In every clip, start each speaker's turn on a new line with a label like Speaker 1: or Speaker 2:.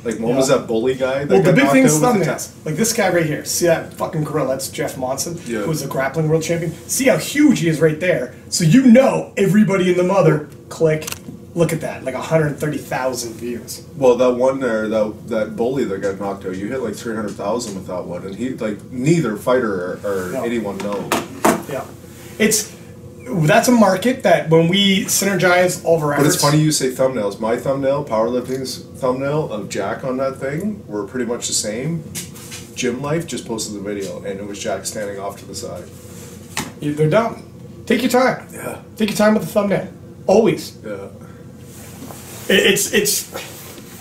Speaker 1: Like, one was that bully guy that
Speaker 2: well,
Speaker 1: got
Speaker 2: the big
Speaker 1: knocked
Speaker 2: thing is
Speaker 1: out with the
Speaker 2: thumbnails. Like this guy right here. See that fucking gorilla? That's Jeff Monson,
Speaker 1: yeah.
Speaker 2: who was a grappling world champion. See how huge he is right there? So you know everybody in the mother, click, look at that, like 130,000 views.
Speaker 1: Well, that one there, that bully that got knocked out, you hit like 300,000 with that one, and he, like, neither fighter or anyone knows.
Speaker 2: Yeah. That's a market that when we synergize all of our efforts.
Speaker 1: But it's funny you say thumbnails. My thumbnail, Powerlifting's thumbnail of Jack on that thing were pretty much the same. Gym Life just posted the video, and it was Jack standing off to the side.
Speaker 2: They're dumb. Take your time.
Speaker 1: Yeah.
Speaker 2: Take your time with the thumbnail. Always.
Speaker 1: Yeah.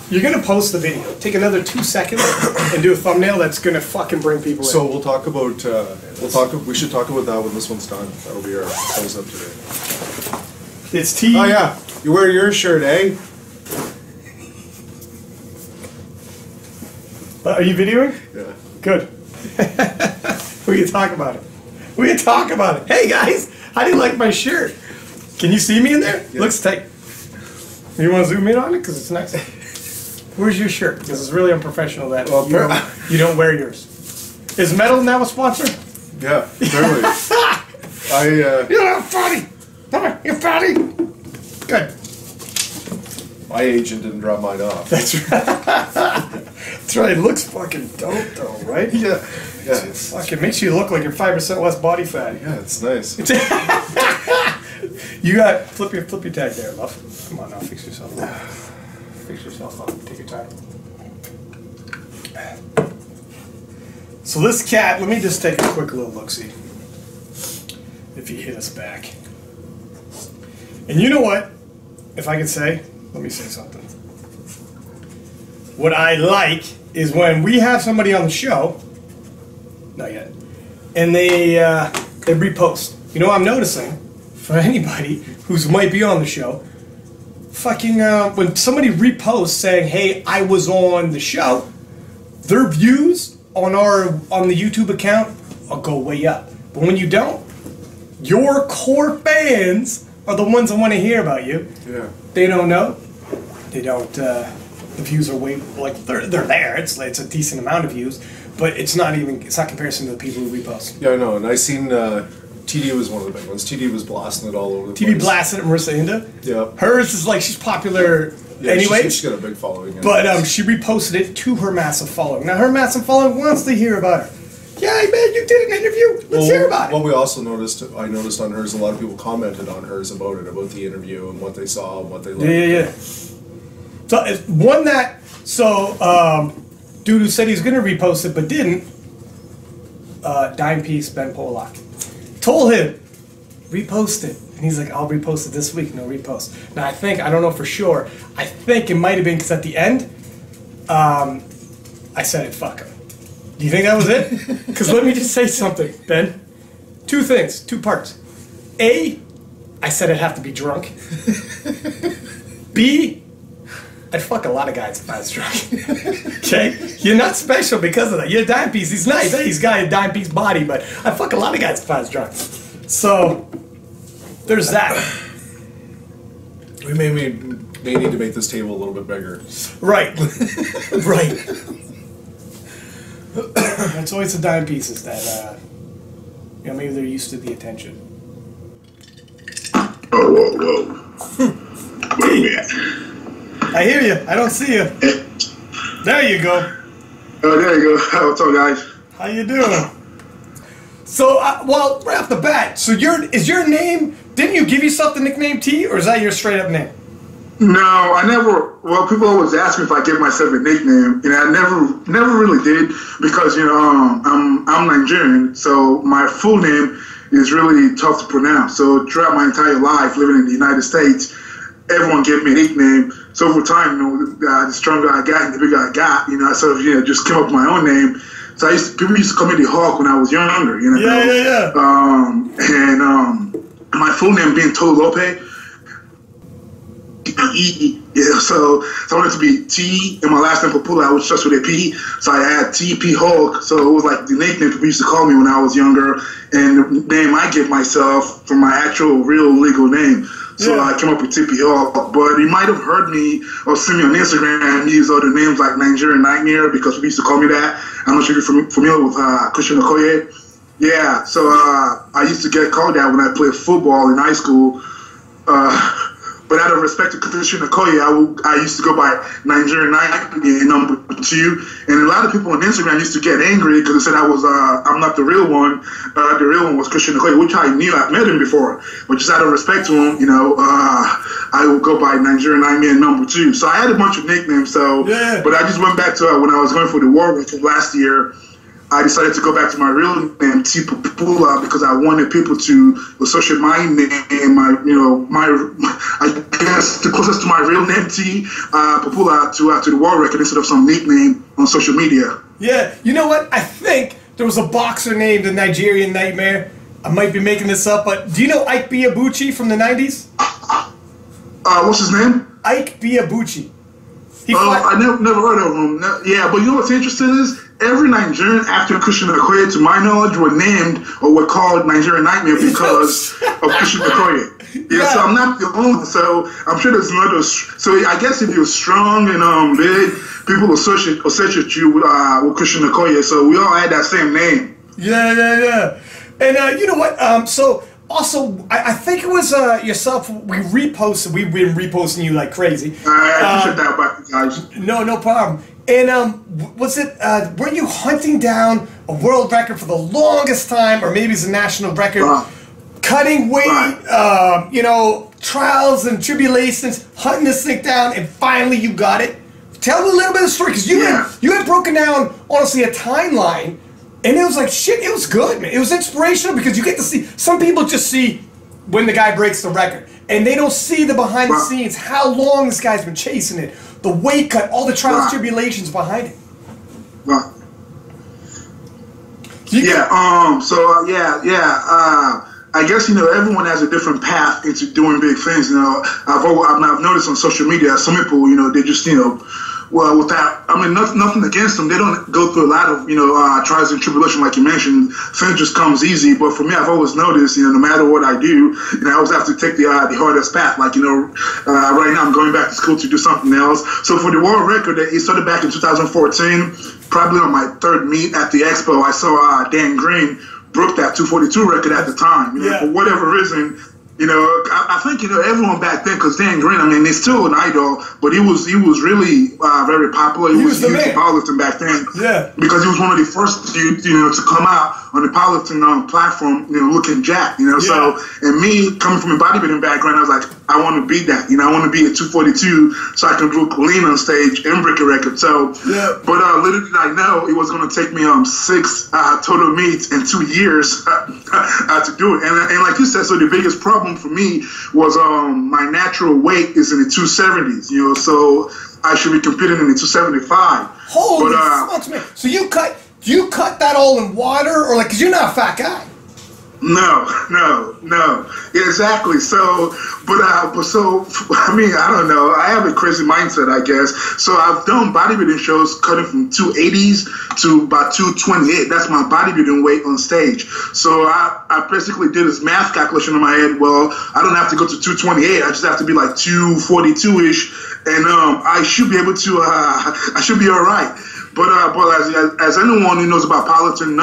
Speaker 2: You're gonna post the video. Take another 2 seconds and do a thumbnail that's gonna fucking bring people in.
Speaker 1: So we'll talk about we should talk about that when this one's done. That'll be our close up today.
Speaker 2: It's Tee.
Speaker 1: Oh yeah, you wear your shirt, eh?
Speaker 2: Are you videoing?
Speaker 1: Yeah.
Speaker 2: Good. We can talk about it. We can talk about it. Hey guys, how do you like my shirt? Can you see me in there? Yeah. Looks tight. You want to zoom in on it because it's nice. Where's your shirt? Because it's really unprofessional that you don't wear yours. Is Metal now a sponsor?
Speaker 1: Yeah, totally.
Speaker 2: You're fatty. Come on, you're fatty. Good.
Speaker 1: My agent didn't drop mine off.
Speaker 2: That's right. That's right. It looks fucking dope, though, right?
Speaker 1: Yeah. Yeah.
Speaker 2: It's fucking makes you look like you're 5% less body fat.
Speaker 1: Yeah, it's nice.
Speaker 2: You got flip your tag there, love. Come on now, fix yourself up. Fix yourself up. Take your time. So this cat, let me just take a quick little look-see. If he hit us back. And you know what? If I could say, let me say something. What I like is when we have somebody on the show, not yet, and they repost. You know what I'm noticing? For anybody who's might be on the show, fucking when somebody reposts saying, "Hey, I was on the show," their views on the YouTube account will go way up. But when you don't, your core fans are the ones that want to hear about you.
Speaker 1: Yeah.
Speaker 2: They don't know. They don't. The views are way they're there. It's a decent amount of views, but it's not comparison to the people who repost.
Speaker 1: Yeah, I know, and I seen. TD was one of the big ones. TD was blasting it all over the place.
Speaker 2: TD blasted it, Marissa Inda.
Speaker 1: Yeah.
Speaker 2: Hers is like, she's popular anyway.
Speaker 1: She's got a big following.
Speaker 2: But she reposted it to her massive following. Now her massive following wants to hear about her. Yeah, man, you did an interview. Let's hear about it.
Speaker 1: What we also noticed, I noticed on hers, a lot of people commented on hers about the interview and what they saw and what they liked.
Speaker 2: Yeah. So one dude who said he was going to repost it but didn't, Dime Piece Ben Pollack. Told him, repost it. And he's like, I'll repost it this week. No repost. Now, I don't know for sure. I think it might have been because at the end, I said it, fuck him. Do you think that was it? Because let me just say something, Ben. 2 things, 2 parts. A, I said I'd have to be drunk. B, I'd fuck a lot of guys if I was drunk. Okay? You're not special because of that. You're a dime piece. He's nice. Hey, he's got a dime piece body, but I'd fuck a lot of guys if I was drunk. So, there's that.
Speaker 1: We may need to make this table a little bit bigger.
Speaker 2: Right. Right. It's always the dime pieces that, maybe they're used to the attention.
Speaker 3: Whoa. Where are we at?
Speaker 2: I hear you. I don't see you. There you go.
Speaker 3: Oh, there you go. What's up, guys?
Speaker 2: How you doing? So, well, right off the bat, so is your name, didn't you give yourself the nickname T, or is that your straight up name?
Speaker 3: No, I never. Well, people always ask me if I give myself a nickname, and I never really did because I'm Nigerian, so my full name is really tough to pronounce. So throughout my entire life living in the United States, everyone gave me a nickname. So over time, the stronger I got and the bigger I got, I sort of just came up with my own name. So people used to call me the Hawk when I was younger.
Speaker 2: Yeah.
Speaker 3: And my full name being Tolope. Yeah, so I wanted to be T, and my last name Popoola, I was just with a P, so I had T.P. Hulk, so it was like the nickname people used to call me when I was younger, and the name I give myself from my actual real legal name. So
Speaker 2: Yeah.
Speaker 3: I came up with TPO. But you might have heard me or seen me on Instagram use other names like Nigerian Nightmare because people used to call me that. I'm not sure if you're familiar with Christian Okoye. Yeah, so I used to get called that when I played football in high school. But out of respect to Christian Okoye, I used to go by Nigerian Nightmare number 2. And a lot of people on Instagram used to get angry because they said I'm not the real one. The real one was Christian Okoye, which I knew. I've met him before. But just out of respect to him, I would go by Nigerian Nightmare number 2. So I had a bunch of nicknames.
Speaker 2: Yeah.
Speaker 3: But I just went back to when I was going for the war record last year. I decided to go back to my real name, Tee Popoola, because I wanted people to associate my name and I guess the closest to my real name, Tee Popoola, to the war record instead of some nickname on social media.
Speaker 2: Yeah, you know what? I think there was a boxer named the Nigerian Nightmare. I might be making this up, but do you know Ike Biabuchi from the 90s?
Speaker 3: What's his name?
Speaker 2: Ike Biabuchi.
Speaker 3: I never heard of him. Yeah, but you know what's interesting is every Nigerian after Christian Okoye, to my knowledge, were named or were called Nigerian Nightmare because of Christian Okoye. Yeah, so I'm not the only one. So I'm sure there's another. So I guess if you're strong and big, people associate you with Christian Okoye. So we all had that same name.
Speaker 2: Yeah. And you know what? So also, I think it was yourself. We've been reposting you like crazy.
Speaker 3: I appreciate that about you guys.
Speaker 2: No problem. And was it? Were you hunting down a world record for the longest time, or maybe it's a national record? Cutting weight, trials and tribulations, hunting this thing down, and finally you got it. Tell me a little bit of the story, because you had broken down honestly a timeline. And it was like, shit, it was good, man. It was inspirational because you get to see, some people just see when the guy breaks the record. And they don't see the behind the scenes, how long this guy's been chasing it, the weight cut, all the trials, tribulations behind it.
Speaker 3: Right. I guess, everyone has a different path into doing big things. I've noticed on social media, some people, they just, nothing against them. They don't go through a lot of, trials and tribulation like you mentioned. Things just comes easy. But for me, I've always noticed, no matter what I do, I always have to take the hardest path. Like, right now I'm going back to school to do something else. So for the world record, it started back in 2014, probably on my third meet at the expo. I saw Dan Green broke that 242 record at the time. For whatever reason, I think everyone back then, because Dan Green, he's still an idol, but he was really very popular. He was huge in powerlifting back then, because he was one of the first to come out on the powerlifting platform, looking jacked. So, and me coming from a bodybuilding background, I was like, I want to be that. I want to be at 242 so I can do lean on stage and break a record. So, but little did I know it was going to take me 6 total meets in 2 years to do it. And like you said, so the biggest problem for me was my natural weight is in the 270s. So I should be competing in the 275.
Speaker 2: Holy smokes, man! So you cut that all in water, or because you're not a fat guy?
Speaker 3: No. Yeah, exactly. So, I don't know. I have a crazy mindset, I guess. So I've done bodybuilding shows cutting from 280s to about 228. That's my bodybuilding weight on stage. So I basically did this math calculation in my head. Well, I don't have to go to 228. I just have to be like 242-ish, and I should be able to. I should be all right. But as anyone who knows about powerlifting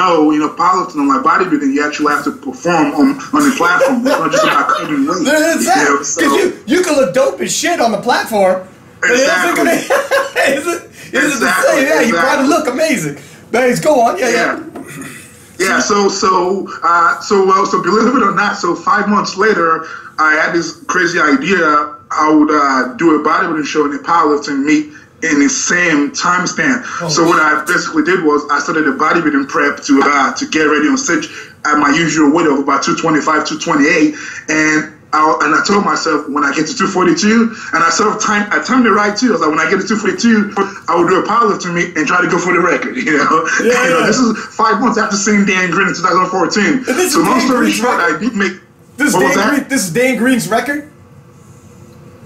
Speaker 3: powerlifting on like bodybuilding, you actually have to perform on the platform. It's not just about cutting weight.
Speaker 2: Because you can look dope as shit on the platform.
Speaker 3: Exactly.
Speaker 2: You probably look amazing. But go on.
Speaker 3: Yeah. So believe it or not, so 5 months later, I had this crazy idea. I would do a bodybuilding show and a powerlifting meet in the same time span. So what I basically did was I started a bodybuilding prep to get ready on stage at my usual weight of about 225, 228, and I told myself when I get to 242, and I timed it right too. I was like, when I get to 242, I will do a powerlifting meet and try to go for the record. This is 5 months after seeing Dan Green in 2014. So long story short, I did make.
Speaker 2: This is Dan Green's record.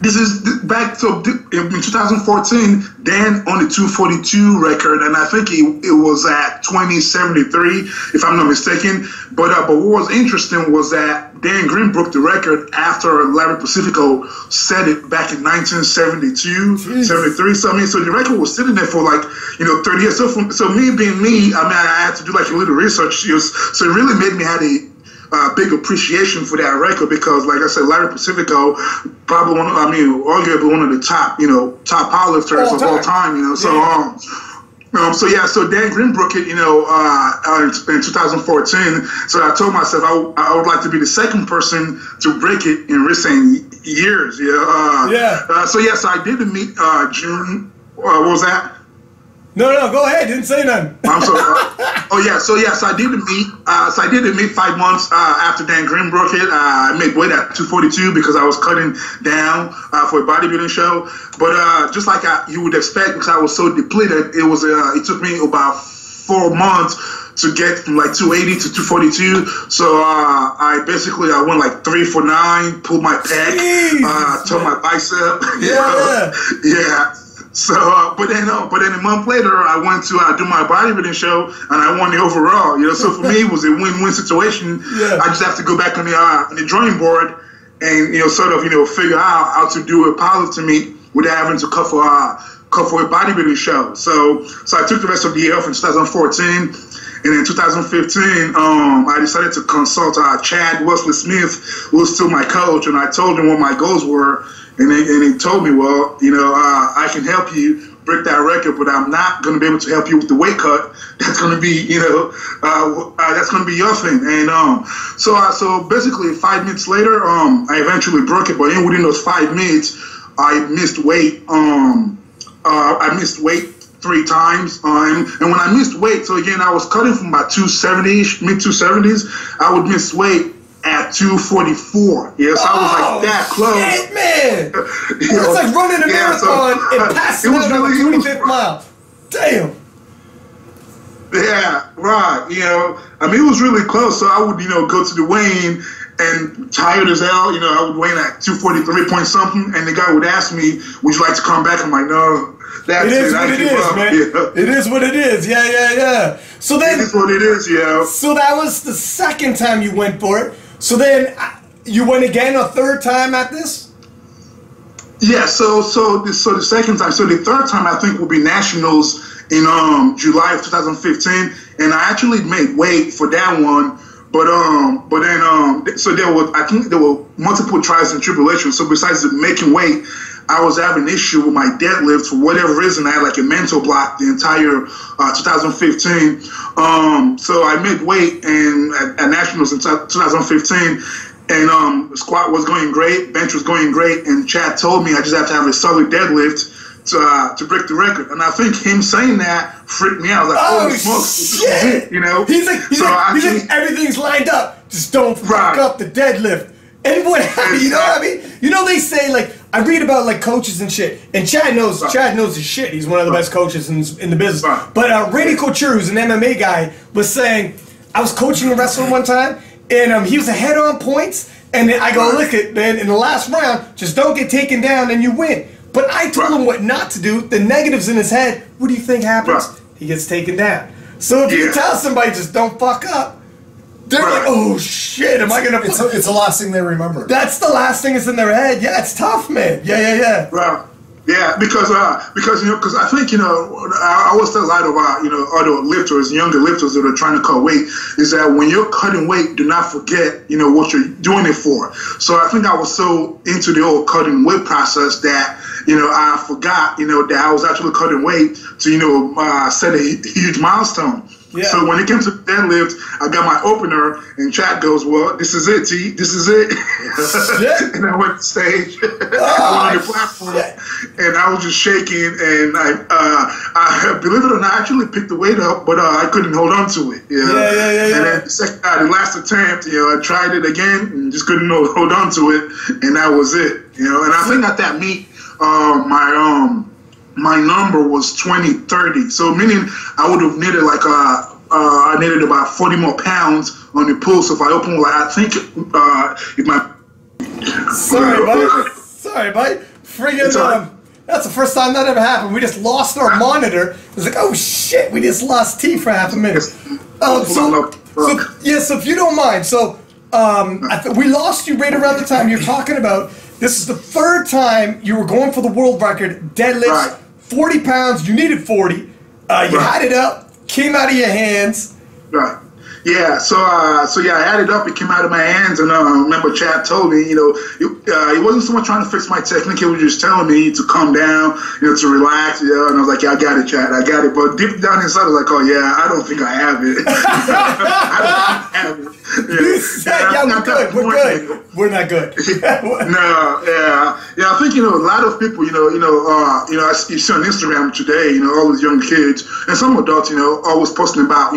Speaker 3: This is back to in 2014. Dan on the 242 record, and I think it was at 2073, if I'm not mistaken. But what was interesting was that Dan Green broke the record after Larry Pacifico set it back in 1972, 73. So I mean, so the record was sitting there for like 30 years. So me being me, I mean, I had to do like a little research. So it really made me have a big appreciation for that record because, like I said, Larry Pacifico, probably arguably one of the top powerlifters of all time. So Dan Green broke it, in 2014. So I told myself I would like to be the second person to break it in recent years. So I did meet June. What was that?
Speaker 2: No, go ahead. Didn't say nothing.
Speaker 3: I'm sorry. So I did meet. So I did meet 5 months after Dan Green broke it. I made weight at 242 because I was cutting down for a bodybuilding show. But just like you would expect, because I was so depleted, it took me about 4 months to get from like 280 to 242. So I went like 3 for 9, pulled my pec, tore my bicep. Yeah. So, but then a month later, I went to do my bodybuilding show, and I won the overall. So for me, it was a win-win situation. I just have to go back on the drawing board and figure out how to do a powerlifting meet without having to cut for a bodybuilding show. So I took the rest of the year off in 2014, and in 2015, I decided to consult Chad Wesley Smith, who was still my coach, and I told him what my goals were. And he told me, well, I can help you break that record, but I'm not going to be able to help you with the weight cut. That's going to be, that's going to be your thing. And so basically 5 minutes later, I eventually broke it. But within those 5 minutes, I missed weight. I missed weight 3 times. And when I missed weight, so again, I was cutting from about 270-ish, mid-270s. I would miss weight at 244. Yes, I was like that close.
Speaker 2: Shit, man. It's like running a marathon and passing out on the 25th mile. Damn.
Speaker 3: Yeah, right. I mean, it was really close. So I would, go to the weigh-in and tired as hell. I would weigh in at 243 point something, and the guy would ask me, "Would you like to come back?" I'm like, "No."
Speaker 2: It is what it is, man. Yeah. It is what it is. Yeah. So then,
Speaker 3: it is what it is, yeah.
Speaker 2: So that was the second time you went for it. So then you went again a third time at this?
Speaker 3: Yeah. So the second time. So the third time I think will be nationals in July of 2015, and I actually made weight for that one. But then so I think there were multiple trials and tribulations. So besides making weight, I was having an issue with my deadlift for whatever reason. I had like a mental block the entire 2015. So I made weight at nationals in 2015, and squat was going great, bench was going great, and Chad told me I just have to have a solid deadlift to break the record. And I think him saying that freaked me out. I was like,
Speaker 2: oh smokes, shit! He's like everything's lined up. Just don't fuck up the deadlift. And what I mean? They say, like, I read about like coaches and shit, and Chad knows his shit. He's one of the best coaches in the business. But Randy Couture, who's an MMA guy, was saying, I was coaching a wrestler one time, and he was ahead on points, and then I go, look at man, in the last round, just don't get taken down and you win. But I told him what not to do. The negatives in his head. What do you think happens? He gets taken down. So if you tell somebody just don't fuck up, they're like, oh shit, am I gonna?
Speaker 4: It's the last thing they remember.
Speaker 2: That's the last thing that's in their head. Yeah, it's tough, man. Yeah.
Speaker 3: Right. Yeah, because I think I always tell a lot of other lifters, younger lifters that are trying to cut weight, is that when you're cutting weight, do not forget what you're doing it for. So I think I was so into the old cutting weight process that I forgot that I was actually cutting weight to set a huge milestone. Yeah. So when it came to deadlift, I got my opener, and Chad goes, "Well, this is it, T. This is it." And I went to stage. I went on the platform, and I was just shaking. And I believe it or not, I actually picked the weight up, but I couldn't hold on to it.
Speaker 2: Yeah.
Speaker 3: And then the last attempt, I tried it again and just couldn't hold on to it, and that was it. And I think at that meet, my number was 2030, so meaning I would have needed like I needed about 40 more pounds on the pull. So if I open, like I think if my
Speaker 2: sorry, buddy. Friggin', that's the first time that ever happened. We just lost our monitor. It was like, oh shit, we just lost T for half a minute. So if you don't mind, we lost you right around the time you're talking about. This is the third time you were going for the world record, deadlifts, 40 pounds. You needed 40. You had it up, came out of your hands.
Speaker 3: Right. Yeah, so I had it up. It came out of my hands, and I remember Chad told me, he wasn't so much trying to fix my technique. He was just telling me to calm down, to relax. And I was like, yeah, I got it, Chad, I got it. But deep down inside, I was like, oh yeah, I don't think I have it. I don't think I have it.
Speaker 2: We're good. We're not good.
Speaker 3: I think a lot of people, you see on Instagram today, all those young kids and some adults, always posting about,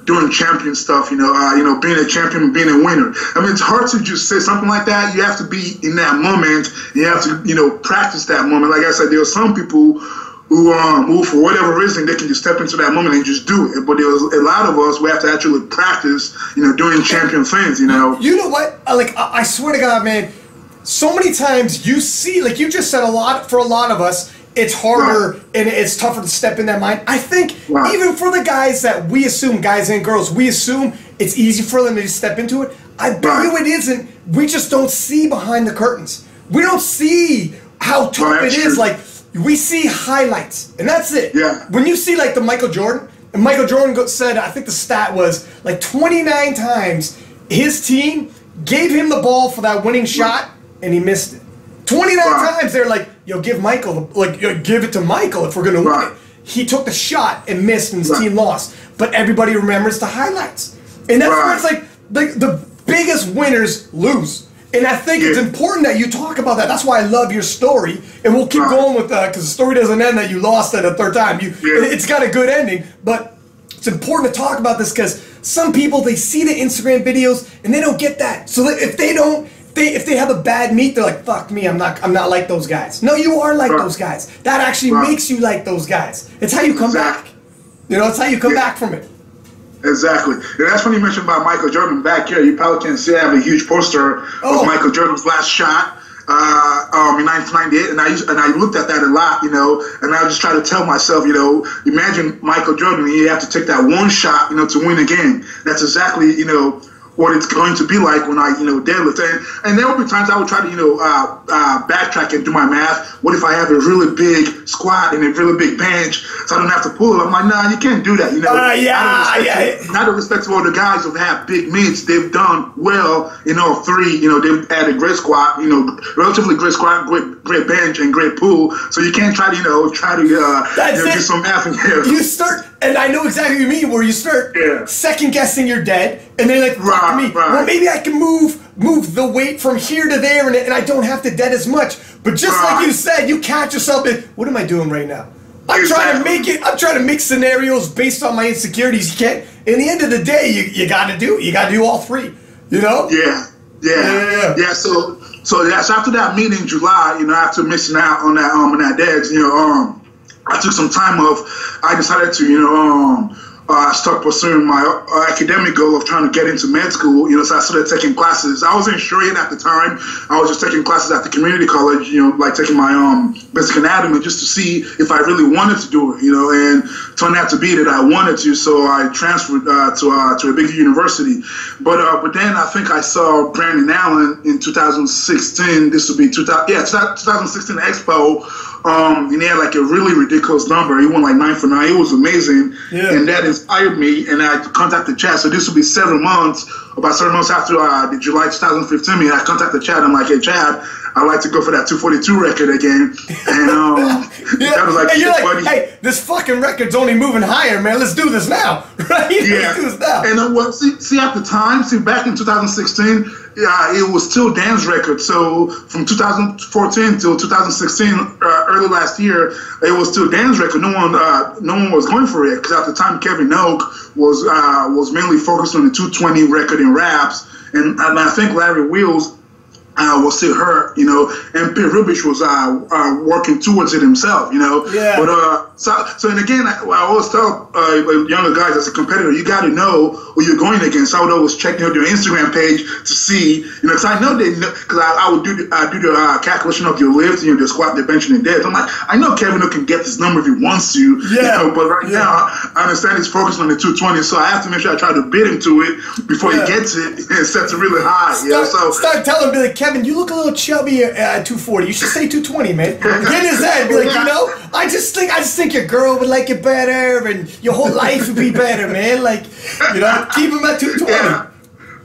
Speaker 3: doing champion stuff, being a champion, being a winner. I mean, it's hard to just say something like that. You have to be in that moment. You have to, practice that moment. Like I said, there are some people who for whatever reason, they can just step into that moment and just do it. But there's a lot of us, we have to actually practice, doing champion things, You know
Speaker 2: what? I swear to God, man, so many times you see, like you just said, for a lot of us, it's harder and it's tougher to step in that mind. I think even for the guys that we assume, guys and girls, we assume it's easy for them to just step into it. I bet you it isn't. We just don't see behind the curtains. We don't see how tough it is. Like, we see highlights, and that's it.
Speaker 3: Yeah.
Speaker 2: When you see, like, the Michael Jordan, and Michael Jordan said, I think the stat was, like, 29 times his team gave him the ball for that winning shot, and he missed it. 29 times they're like, yo, give it to Michael if we're going to win it. He took the shot and missed, and his team lost. But everybody remembers the highlights. And that's where it's like, the biggest winners lose. And I think it's important that you talk about that. That's why I love your story. And we'll keep going with that, because the story doesn't end that you lost it a third time. It's got a good ending. But it's important to talk about this, because some people, they see the Instagram videos and they don't get that. So if they have a bad meet, they're like, fuck me, I'm not like those guys. No, you are like those guys. That actually makes you like those guys. It's how you come back. It's how you come back from it.
Speaker 3: Exactly. And that's when you mentioned about Michael Jordan back here. You probably can see I have a huge poster of Michael Jordan's last shot in 1998, and I looked at that a lot, and I just try to tell myself, imagine Michael Jordan, you have to take that one shot, to win a game. That's exactly, what it's going to be like when I, deadlift. And there will be times I would try to, backtrack and do my math. What if I have a really big squat and a really big bench, so I don't have to pull it? I'm like, nah, you can't do that. Not a respect to all the guys who have big meets. They've done well in all three. They've had a great squat, relatively great squat, great bench, and great pull. So you can't try to, do some math in here.
Speaker 2: You start, and I know exactly what you mean, where you start second guessing your dead, and then like, me. Well, maybe I can move the weight from here to there, and I don't have to dead as much. But just like you said, you catch yourself in, what am I doing right now? I'm trying to make it. I'm trying to make scenarios based on my insecurities. You can't. In the end of the day, you got to do all three. Yeah. So after that meeting in July, after missing out on that deads, I took some time off. I decided to start pursuing my academic goal of trying to get into med school. So I started taking classes. I wasn't sure yet at the time. I was just taking classes at the community college, like taking my basic anatomy just to see if I really wanted to do it, and it turned out to be that I wanted to. So I transferred to a bigger university. But then I think I saw Brandon Allen in 2016. This would be 2016 Expo. And he had like a really ridiculous number. He won like 9 for 9. It was amazing. Yeah. And that inspired me. And I contacted Chad. So this would be about 7 months after the July 2015 meeting. I contacted Chad. I'm like, hey, Chad, I'd like to go for that 242 record again. And that was like, buddy. Hey, this fucking record's only moving higher, man. Let's do this now. Right?
Speaker 3: Yeah.
Speaker 2: Let's do this now.
Speaker 3: And see, at the time, back in 2016, it was still Dan's record. So from 2014 till 2016, early last year, it was still Dan's record. No one was going for it, because at the time Kevin Oak was mainly focused on the 220 record in raps, and I think Larry Wheels was still hurt start, and Pierre Rubich was working towards it himself,
Speaker 2: Yeah.
Speaker 3: But so and again, I always tell younger guys as a competitor, you got to know who you're going against. I would always check out their Instagram page to see, because I know because I would do the calculation of your lifts, the squat, the bench, and the deadlift. I'm like, I know Kevin can get this number if he wants to, but right now I understand he's focused on the 220, so I have to make sure I try to beat him to it before he gets it and sets it really high.
Speaker 2: Start telling him, be like, Kevin, you look a little chubby at 240. You should say 220, man. Get in his head, be like, I just think your girl would like you better, and your whole life would be better, man. Like, keep him at 220.
Speaker 3: Yeah.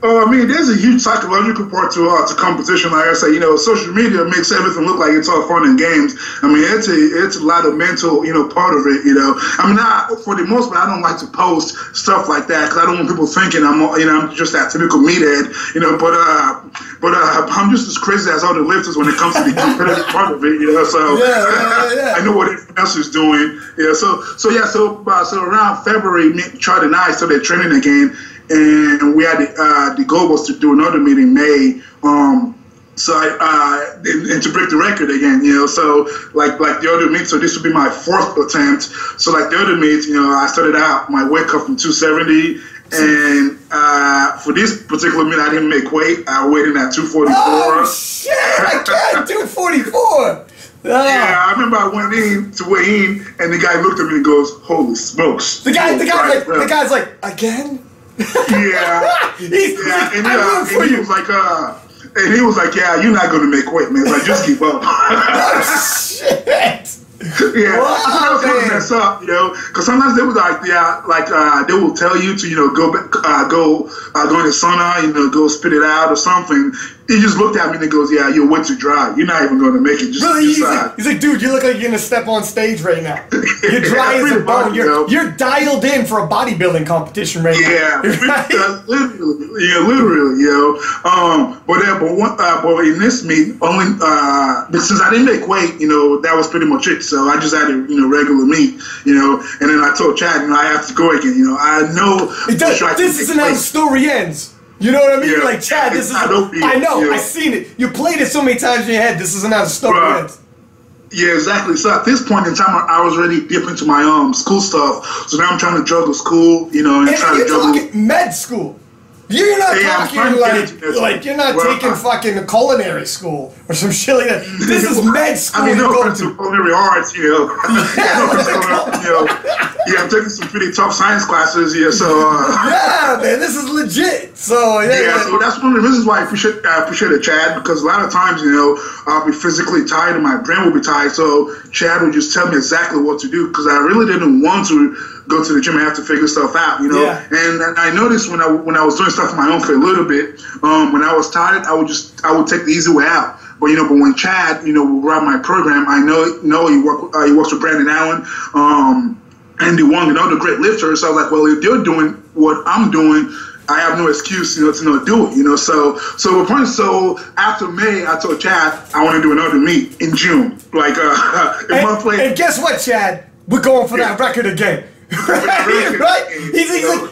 Speaker 3: I mean, there's a huge psychological part to competition. Like I say, social media makes everything look like it's all fun and games. I mean, it's a lot of mental, part of it. I mean, for the most part, I don't like to post stuff like that because I don't want people thinking I'm just that typical meathead. But I'm just as crazy as all the lifters when it comes to the competitive part of it. So I know what everyone else is doing. So around February, Charlie and I started training again. And we had the goal was to do another meet in May. So and to break the record again, So like the other meet, so this would be my fourth attempt. So like the other meet, I started out my weight cut from 270, and for this particular meet, I didn't make weight. I weighed in at 244.
Speaker 2: Oh shit! I can't 244.
Speaker 3: Yeah, I remember I went in to weigh in, and the guy looked at me and goes, "Holy smokes!"
Speaker 2: The guy's like, again.
Speaker 3: Yeah, and he was like, yeah, you're not gonna make weight, man. Like, just keep up.
Speaker 2: Oh, shit.
Speaker 3: Yeah, wow, I was gonna mess up, because sometimes they would they will tell you to go in the sauna, go spit it out or something. He just looked at me and he goes, "Yeah, you're way too dry. You're not even going to make it." Just
Speaker 2: really, he's like, "Dude, you look like you're gonna step on stage right now. You're dry as a bone. You're dialed in for a bodybuilding competition right now."
Speaker 3: Right? Literally. But in this meet, only since I didn't make weight, that was pretty much it. So I just had a regular meet, and then I told Chad, I have to go again. I know
Speaker 2: this isn't how the story ends. You know what I mean?
Speaker 3: Yeah,
Speaker 2: like, Chad, this is... I know, I've seen it. You played it so many times in your head. This isn't how the story ends.
Speaker 3: Yeah, exactly. So at this point in time, I was already deep into my school stuff. So now I'm trying to juggle school, and trying to juggle...
Speaker 2: talking med school. You're not talking like you're not taking fucking culinary school or some shit like that. This is med school.
Speaker 3: I mean, no offense to culinary arts, I'm taking some pretty tough science classes, so...
Speaker 2: yeah, man, this is legit. So,
Speaker 3: so that's one of the reasons why I appreciate it, Chad, because a lot of times, I'll be physically tired and my brain will be tired, so Chad would just tell me exactly what to do, because I really didn't want to go to the gym and have to figure stuff out,
Speaker 2: Yeah.
Speaker 3: And I noticed when I was doing stuff on my own for a little bit, when I was tired, I would take the easy way out. But but when Chad, will run my program, I know he works with Brandon Allen, Andy Wong, and other great lifters. So I was like, well, if they're doing what I'm doing, I have no excuse, to not do it, So after May, I told Chad I want to do another meet in June, like a month later.
Speaker 2: And guess what, Chad? We're going for that record again. Right?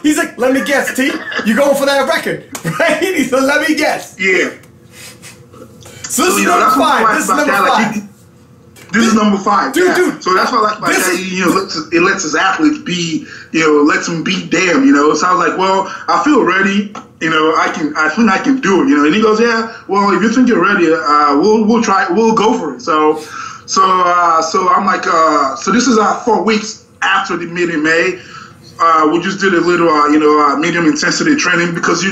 Speaker 2: He's like, let me guess, T. You going for that record, right? He's like, let me guess.
Speaker 3: Yeah.
Speaker 2: So this is number 5. This is number 5.
Speaker 3: This is number 5,
Speaker 2: dude.
Speaker 3: So that's why I like about that. It lets his athletes be, lets them beat them, So I was like, well, I feel ready. I think I can do it, And he goes, yeah. Well, if you think you're ready, we'll try. We'll go for it. So I'm like, so this is 4 weeks after the meet in May. We just did a little, medium intensity training because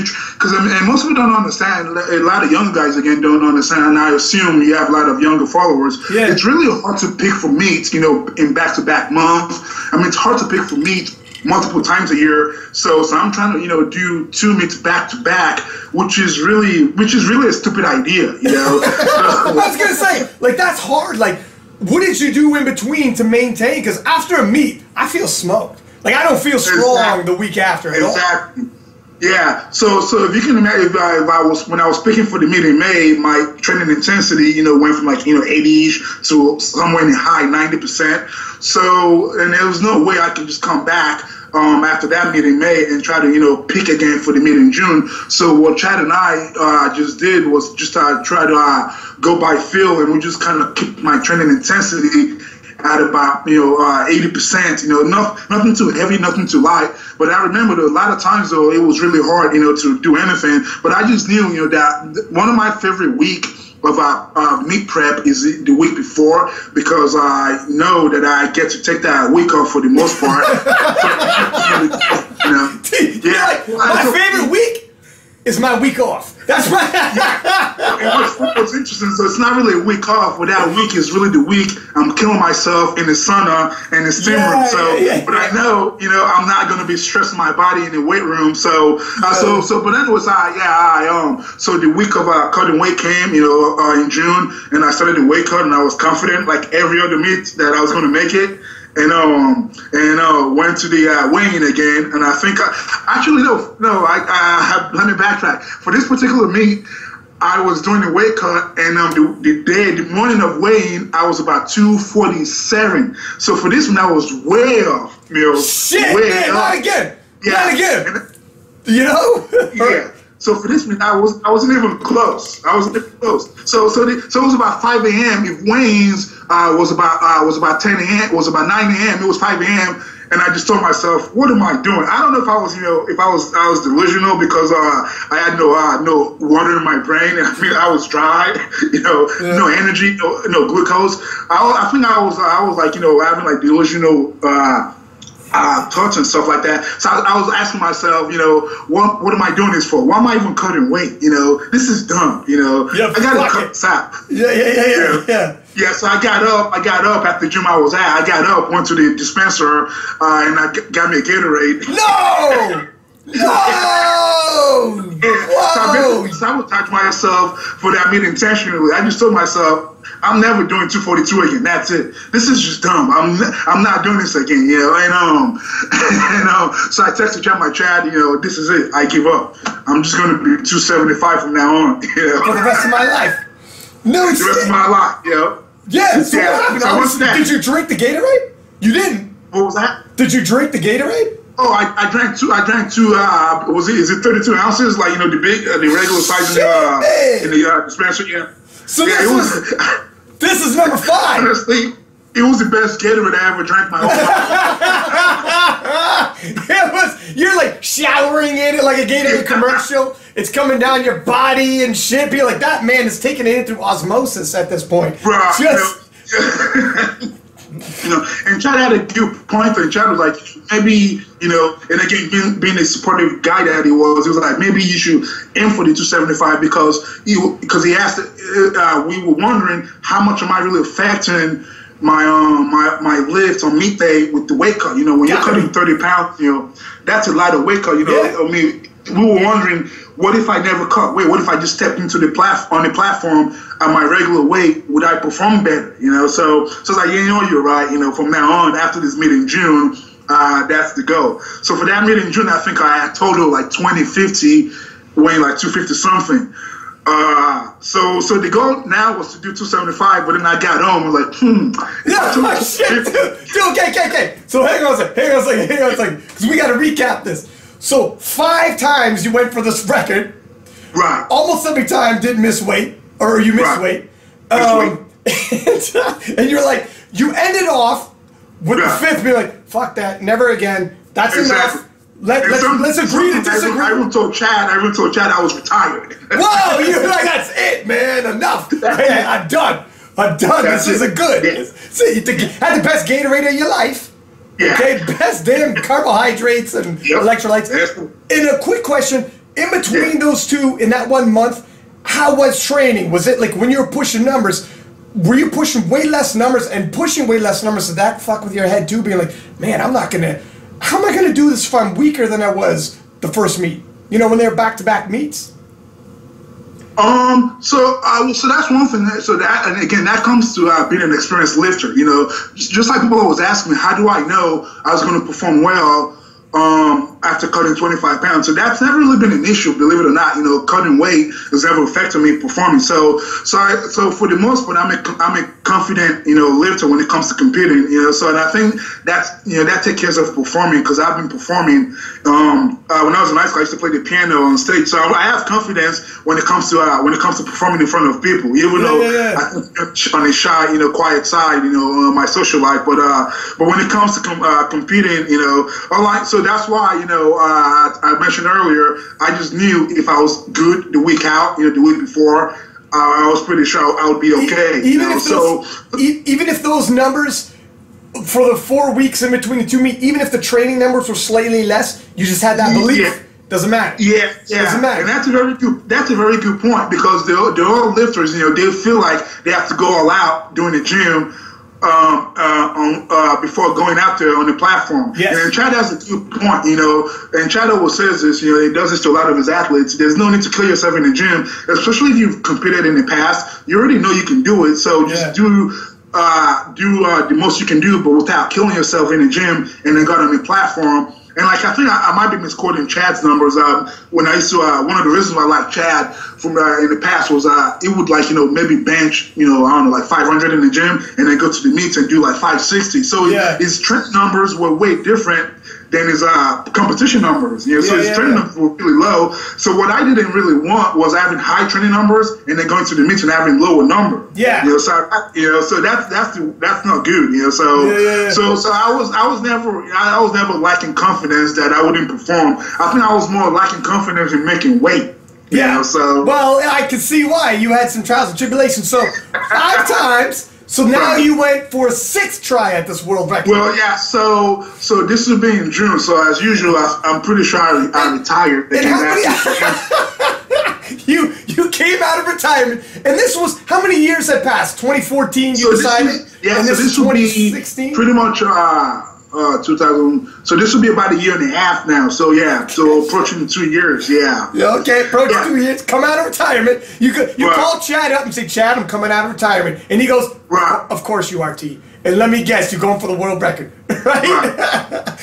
Speaker 3: most people don't understand. A lot of young guys again don't understand, and I assume you have a lot of younger followers. Yeah. It's really hard to pick for meets, in back-to-back months. I mean, it's hard to pick for meets multiple times a year. So I'm trying to, do 2 meets back-to-back, which is really a stupid idea,
Speaker 2: I was gonna say, like, that's hard. Like, what did you do in between to maintain? Because after a meet, I feel smoked. Like, I don't feel strong the week after at all.
Speaker 3: Yeah, so if you can imagine, if I was when I was speaking for the meet in May, my training intensity, went from 80-ish to somewhere in the high 90%. So, and there was no way I could just come back after that meet in May and try to peak again for the meet in June. So what Chad and I just did was just try to go by feel, and we just kind of keep my training intensity at about 80%. Nothing too heavy, nothing too light. But I remember a lot of times though it was really hard to do anything. But I just knew that one of my favorite week of meet prep is the week before, because I know that I get to take that week off for the most part.
Speaker 2: My favorite week is my week off. That's right.
Speaker 3: And what's interesting, so it's not really a week off, but that week is really the week I'm killing myself in the sauna and the steam room. But I know, I'm not going to be stressing my body in the weight room. But then it was, so the week of cutting weight came, in June, and I started the weight cut, and I was confident, like every other meet, that I was going to make it. And went to the weigh-in again, and I think let me backtrack. For this particular meet, I was doing the weight cut, and the morning of weigh-in, I was about 247. So for this one, I was way off.
Speaker 2: Shit,
Speaker 3: way
Speaker 2: man,
Speaker 3: off.
Speaker 2: not again.
Speaker 3: Yeah.
Speaker 2: Not again.
Speaker 3: Yeah. So for this one, I wasn't even close. I wasn't even close. So it was about 5 a.m. If weigh-ins was about 10 a.m. was about 9 a.m. It was 5 a.m. And I just told myself, what am I doing? I don't know if I was, I was delusional, because I had no water in my brain, and I was dry, no energy, no glucose. I think I was like, having like delusional thoughts and stuff like that. So I was asking myself, what am I doing this for? Why am I even cutting weight? This is dumb. I gotta cut this out. Yeah, so I got up at the gym I was at. I got up, went to the dispenser, and I got me a Gatorade.
Speaker 2: No! No!
Speaker 3: Yeah. So I basically sabotaged myself for that meet intentionally. I just told myself, I'm never doing 242 again. That's it. This is just dumb. I'm not doing this again. So I texted my Chad. This is it. I give up. I'm just gonna be 275 from now on.
Speaker 2: For the rest of my life. No,
Speaker 3: the rest of my life.
Speaker 2: Yeah. So what happened? Did you drink the Gatorade? You didn't.
Speaker 3: What was that?
Speaker 2: Did you drink the Gatorade?
Speaker 3: Oh, I drank two. Is it 32 ounces? Like the big, the regular size in the dispenser. Yeah.
Speaker 2: So this is number 5.
Speaker 3: Honestly, it was the best Gatorade I ever drank my whole life.
Speaker 2: You're like showering in it like a Gatorade commercial. It's coming down your body and shit. You're like, that man is taking it in through osmosis at this point.
Speaker 3: Right. And Chad had a good point, and Chad was like, maybe, and again, being a supportive guy that he was like, maybe you should aim for the 275, because he asked, we were wondering, how much am I really affecting my lift on meet day with the weight cut? When you're cutting 30 pounds, that's a lot of weight cut. We were wondering, what if I never cut weight? What if I just stepped into the on the platform at my regular weight? Would I perform better? So it's like, you're right. From now on, after this meet in June, that's the goal. So for that meet in June, I think I had total like 2050, weighing like 250 something. So the goal now was to do 275, but then I got home. I was like,
Speaker 2: shit, dude, okay. So hang on a second, because we got to recap this. So 5 times you went for this record.
Speaker 3: Right.
Speaker 2: Almost every time didn't miss weight, or you missed weight. And you're like, you ended off with the 5th, being like, fuck that, never again. That's enough. Let's agree to disagree.
Speaker 3: I even told Chad I was retired.
Speaker 2: Whoa, you're like, that's it, man. Enough. Man, I'm done. This isn't good.
Speaker 3: Yeah.
Speaker 2: See, you had the best Gatorade of your life.
Speaker 3: Yeah.
Speaker 2: Okay, best damn carbohydrates and electrolytes. And a quick question, in between those two, in that 1 month, how was training? Was it like when you were pushing numbers, were you pushing way less numbers, and pushing way less numbers, did that fuck with your head too, being like, man, how am I gonna do this if I'm weaker than I was the first meet? When they were back-to-back meets?
Speaker 3: So that's one thing. So that, and again, that comes to being an experienced lifter. Just like people always ask me, how do I know I was going to perform well after cutting 25 pounds. So that's never really been an issue, believe it or not. Cutting weight has never affected me performing. So for the most part, I'm a confident, lifter when it comes to competing. So and I think that takes care of performing, because I've been performing. When I was in high school, I used to play the piano on stage. So I have confidence when it comes to performing in front of people. Even though I think on a shy, quiet side, my social life. But when it comes to competing, so that's why, I mentioned earlier, I just knew if I was good the week out, the week before, I was pretty sure I would be okay.
Speaker 2: Even if those numbers for the 4 weeks in between the two meets, even if the training numbers were slightly less, you just had that belief.
Speaker 3: Yeah.
Speaker 2: Doesn't matter.
Speaker 3: Yeah.
Speaker 2: Doesn't matter.
Speaker 3: And that's a very good point, because the old lifters, they feel like they have to go all out during the gym before going out there on the platform.
Speaker 2: Yes.
Speaker 3: And Chad has a good point, and Chad always says this, he does this to a lot of his athletes. There's no need to kill yourself in the gym, especially if you've competed in the past. You already know you can do it, so just do the most you can do, but without killing yourself in the gym, and then got on the platform. And I think I might be misquoting Chad's numbers. When I used to, one of the reasons why I liked Chad from in the past was it would maybe bench, I don't know, like 500 in the gym, and then go to the meets and do like 560. So his training numbers were way different than his competition numbers. So his training numbers were really low. So what I didn't really want was having high training numbers and then going to the meets and having lower numbers.
Speaker 2: Yeah.
Speaker 3: So that's not good. So I was never lacking confidence that I wouldn't perform. I think I was more lacking confidence in making weight.
Speaker 2: Well, I can see why. You had some trials and tribulations. So 5 times. So now you went for a 6th try at this world record.
Speaker 3: Well, yeah. So this will be in June. So as usual, I'm pretty sure I retired.
Speaker 2: You came out of retirement, and this was, how many years had passed? 2014 you decided?
Speaker 3: And this is 2016? Pretty much 2000. So this will be about a year and a half now. So so approaching 2 years. Yeah.
Speaker 2: Okay, approaching 2 years. Come out of retirement. You call Chad up and say, Chad, I'm coming out of retirement, and he goes, of course you are, T. And let me guess, you're going for the world record, right?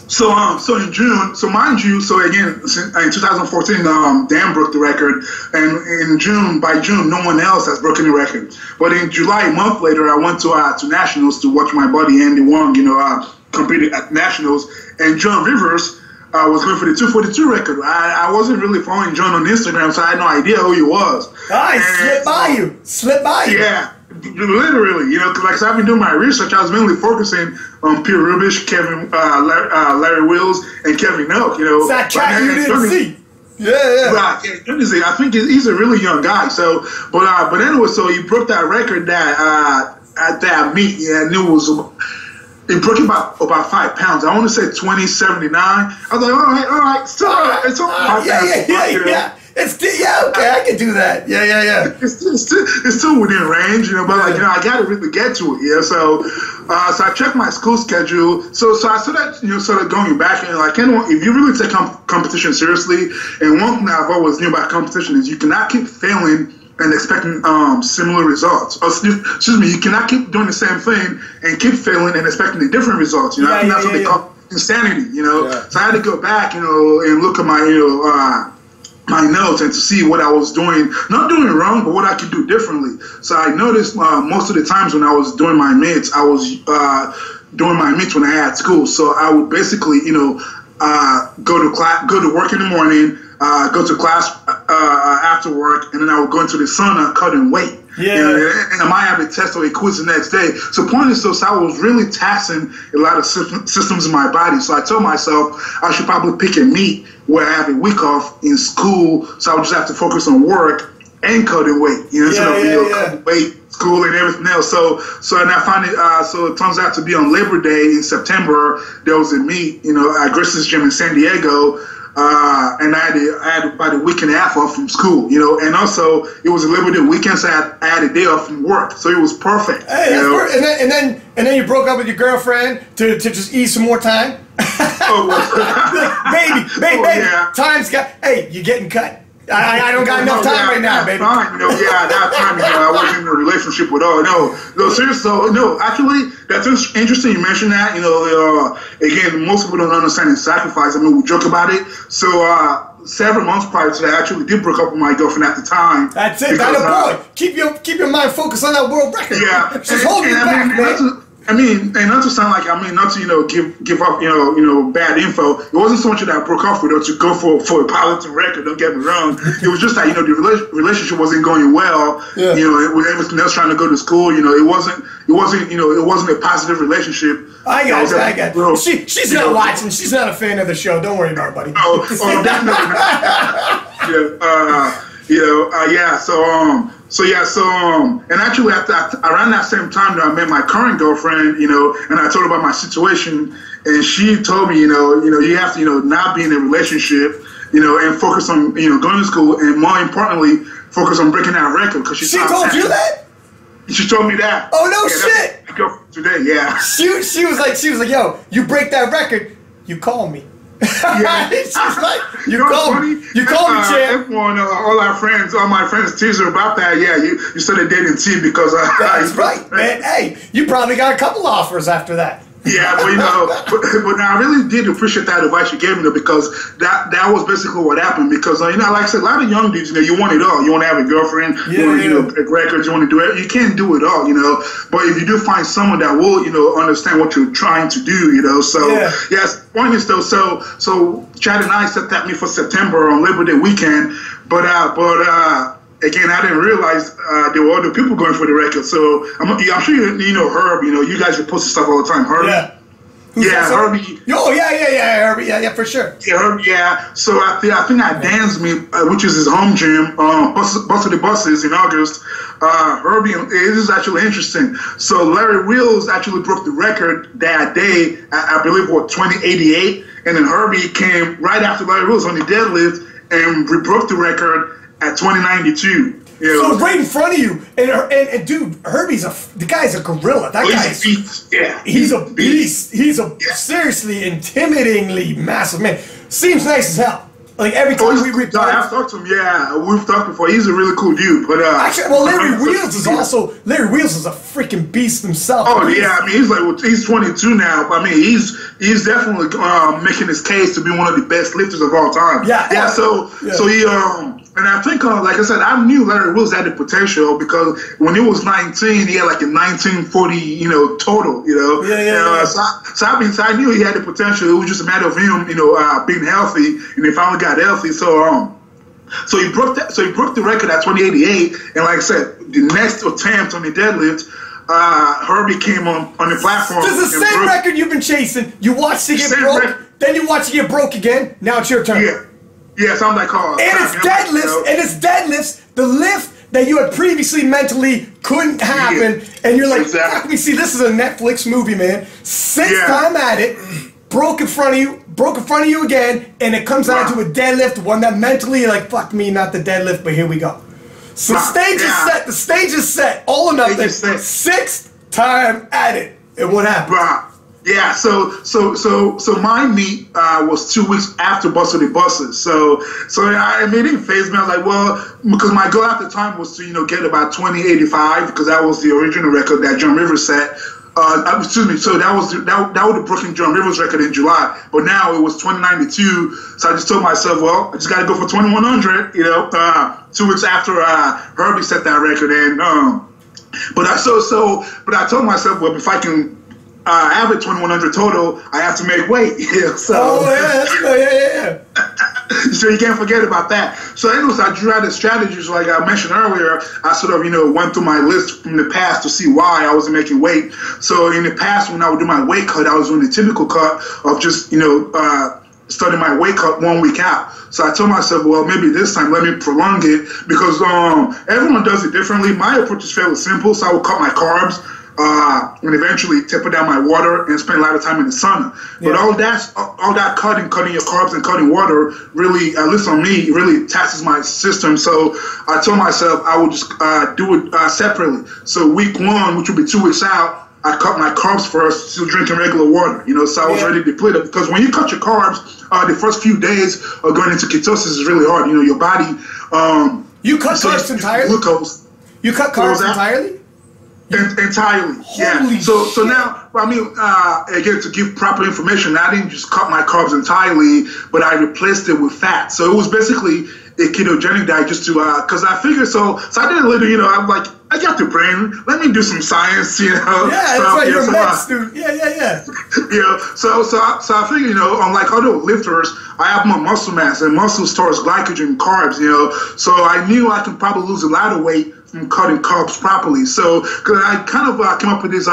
Speaker 3: So in June, so mind you, so again, in 2014, Dan broke the record, and by June, no one else has broken the record. But in July, a month later, I went to nationals to watch my buddy Andy Wong, competed at nationals, and John Rivers was going for the 242 record. I wasn't really following John on Instagram, so I had no idea who he was.
Speaker 2: Slipped by you.
Speaker 3: Yeah. Literally, because I've been doing my research. I was mainly focusing on Pierre Rubish, Kevin, Larry Wills, and Kevin Nelk.
Speaker 2: That cat you didn't see.
Speaker 3: Right. I think he's a really young guy. So, but anyway, so he broke that record that at that meet. Yeah, I knew it was. It broke about 5 pounds. I want to say 2079. I was like, all right, it's all right.
Speaker 2: Yeah. Okay, I can do that. Yeah.
Speaker 3: It's still within range, but I got to really get to it. Yeah, so I checked my school schedule. So I started going back and if you really take competition seriously, and one thing I've always knew about competition is you cannot keep failing and expecting similar results. Excuse me, you cannot keep doing the same thing and keep failing and expecting the different results. I think that's what they call insanity. So I had to go back, and look at my my notes and to see what I was doing, not doing wrong, but what I could do differently. So I noticed most of the times when I was doing my mitts, I was doing my mitts when I had school. So I would basically, go to work in the morning, go to class after work, and then I would go into the sauna cutting weight. And I might have a test or a quiz the next day. So point is, so I was really taxing a lot of systems in my body. So I told myself I should probably pick a meet where I have a week off in school, so I would just have to focus on work and cutting weight, instead of cutting weight, school, and everything else. So and I find it. So it turns out to be on Labor Day in September. There was a meet, at Grace's gym in San Diego. And I had about a week and a half off from school, and also it was a Labor Day weekend, so I had a day off from work, so it was perfect.
Speaker 2: Hey, and then you broke up with your girlfriend to just eat some more time. Baby,
Speaker 3: yeah.
Speaker 2: time's got. Hey, you're getting cut. I don't got enough time right now, baby.
Speaker 3: Fine, you know, at that time, I wasn't in a relationship at all. No, seriously. So, no, actually, that's interesting you mentioned that. You know, again, most people don't understand the sacrifice. I mean, we joke about it. So, several months prior to that, I actually did break up with my girlfriend at the time.
Speaker 2: That's it. That a boy. Keep your mind focused on that world record.
Speaker 3: Yeah.
Speaker 2: She's holding you back, man.
Speaker 3: And not to sound like, not to, give up, bad info. It wasn't so much that I broke off with her to go for a powerlifting record, don't get me wrong. It was just that, the relationship wasn't going well. Yeah. With everything else trying to go to school, it wasn't a positive relationship.
Speaker 2: I got it. She's not watching. She's not a fan of the show. Don't worry about it, buddy.
Speaker 3: Definitely not. And actually around that same time that I met my current girlfriend, and I told her about my situation, and she told me, you have to, not be in a relationship, and focus on, going to school, and more importantly, focus on breaking that record. Because she
Speaker 2: told you that?
Speaker 3: She told me that.
Speaker 2: Oh no, shit!
Speaker 3: Today, yeah.
Speaker 2: She was like, yo, you break that record, you call me.
Speaker 3: Yeah.
Speaker 2: She's like, you call me, champ.
Speaker 3: All my friends tease her about that. Yeah, you started dating T because
Speaker 2: that's right, man. Hey, you probably got a couple offers after that.
Speaker 3: Yeah, but I really did appreciate that advice you gave me, though, because that was basically what happened. Because like I said, a lot of young dudes, you want it all. You want to have a girlfriend, you want to break records, you want to do it. You can't do it all, But if you do find someone that will, understand what you're trying to do, So yes, point is though. So Chad and I set that meet for September on Labor Day weekend, but again, I didn't realize there were other people going for the record. So I'm sure you know Herb. You guys are posting stuff all the time. Herb.
Speaker 2: Yeah.
Speaker 3: Herbie.
Speaker 2: Oh yeah, Herbie. Yeah, for sure.
Speaker 3: Yeah, Herb. Yeah. So I think at Dan's Meet, which is his home gym, Busted the Buses in August. Herbie, this is actually interesting. So Larry Wheels actually broke the record that day. I believe 2088, and then Herbie came right after Larry Wheels on the deadlift and broke the record at 2092.
Speaker 2: So right in front of you, and dude, Herbie's the guy's a gorilla. That guy's
Speaker 3: a beast. Yeah,
Speaker 2: he's a beast. He's a seriously intimidatingly massive man. Seems nice as hell. Like every time we reply,
Speaker 3: I've talked to him. Yeah, we've talked before. He's a really cool dude. But
Speaker 2: actually, Larry Wheels is a freaking beast himself.
Speaker 3: Oh yeah, I mean he's 22 now. But I mean he's definitely making his case to be one of the best lifters of all time.
Speaker 2: Yeah.
Speaker 3: So he and I think like I said, I knew Larry Wheels had the potential because when he was 19, he had like a 1940 total. So I knew he had the potential. It was just a matter of him being healthy, and he finally got healthy. So he broke the record at 2088, and like I said, the next attempt on the deadlift, Herbie came on the platform.
Speaker 2: This is the same record you've been chasing. You watched it get broke, then you watch it get broke again. Now it's your turn.
Speaker 3: Yeah. Yes, I'm like,
Speaker 2: and it's deadlifts, the lift that you had previously mentally couldn't happen, and you're like, fuck me, see, this is a Netflix movie, man. Sixth time at it, broke in front of you again, and it comes down to a deadlift, one that mentally you're like, fuck me, not the deadlift, but here we go. So the stage is set, all or nothing, sixth time at it, and what happened?
Speaker 3: Yeah, so my meet was 2 weeks after Busted the Buses. So it didn't phase me. I was like, well, because my goal at the time was to get about 2085 because that was the original record that John Rivers set. So that was the broken John Rivers record in July. But now it was 2092. So I just told myself, well, I just got to go for 2100. 2 weeks after Herbie set that record, and but I told myself, well, if I can average 2100 total, I have to make weight. Yeah. So you can't forget about that. So anyways, I drew out the strategies like I mentioned earlier. I sort of, went through my list from the past to see why I wasn't making weight. So in the past, when I would do my weight cut, I was doing the typical cut of just, starting my weight cut 1 week out. So I told myself, well, maybe this time let me prolong it because everyone does it differently. My approach is fairly simple. So I would cut my carbs, and eventually taper down my water and spend a lot of time in the sauna. Yeah. But all that cutting your carbs and cutting water really, at least on me, really taxes my system. So I told myself I would just do it separately. So week one, which would be 2 weeks out, I cut my carbs first, still drinking regular water, you know, so I was ready to depleted. Because when you cut your carbs, the first few days of going into ketosis is really hard. You know, your body.
Speaker 2: You cut carbs entirely?
Speaker 3: Glucose.
Speaker 2: You cut carbs entirely?
Speaker 3: Entirely,
Speaker 2: Holy
Speaker 3: So now, I mean, again, to give proper information, I didn't just cut my carbs entirely, but I replaced it with fat. So it was basically a ketogenic diet just to, because I figured, so I did a little, you know, I'm like, I got the brain, let me do some science, you know.
Speaker 2: Yeah,
Speaker 3: so,
Speaker 2: that's right, you're a med
Speaker 3: so,
Speaker 2: student. Yeah.
Speaker 3: you know, so I figured, you know, unlike other lifters, I have more muscle mass, and muscle stores glycogen, carbs, you know, so I knew I could probably lose a lot of weight from cutting carbs properly. So, because I kind of came up with this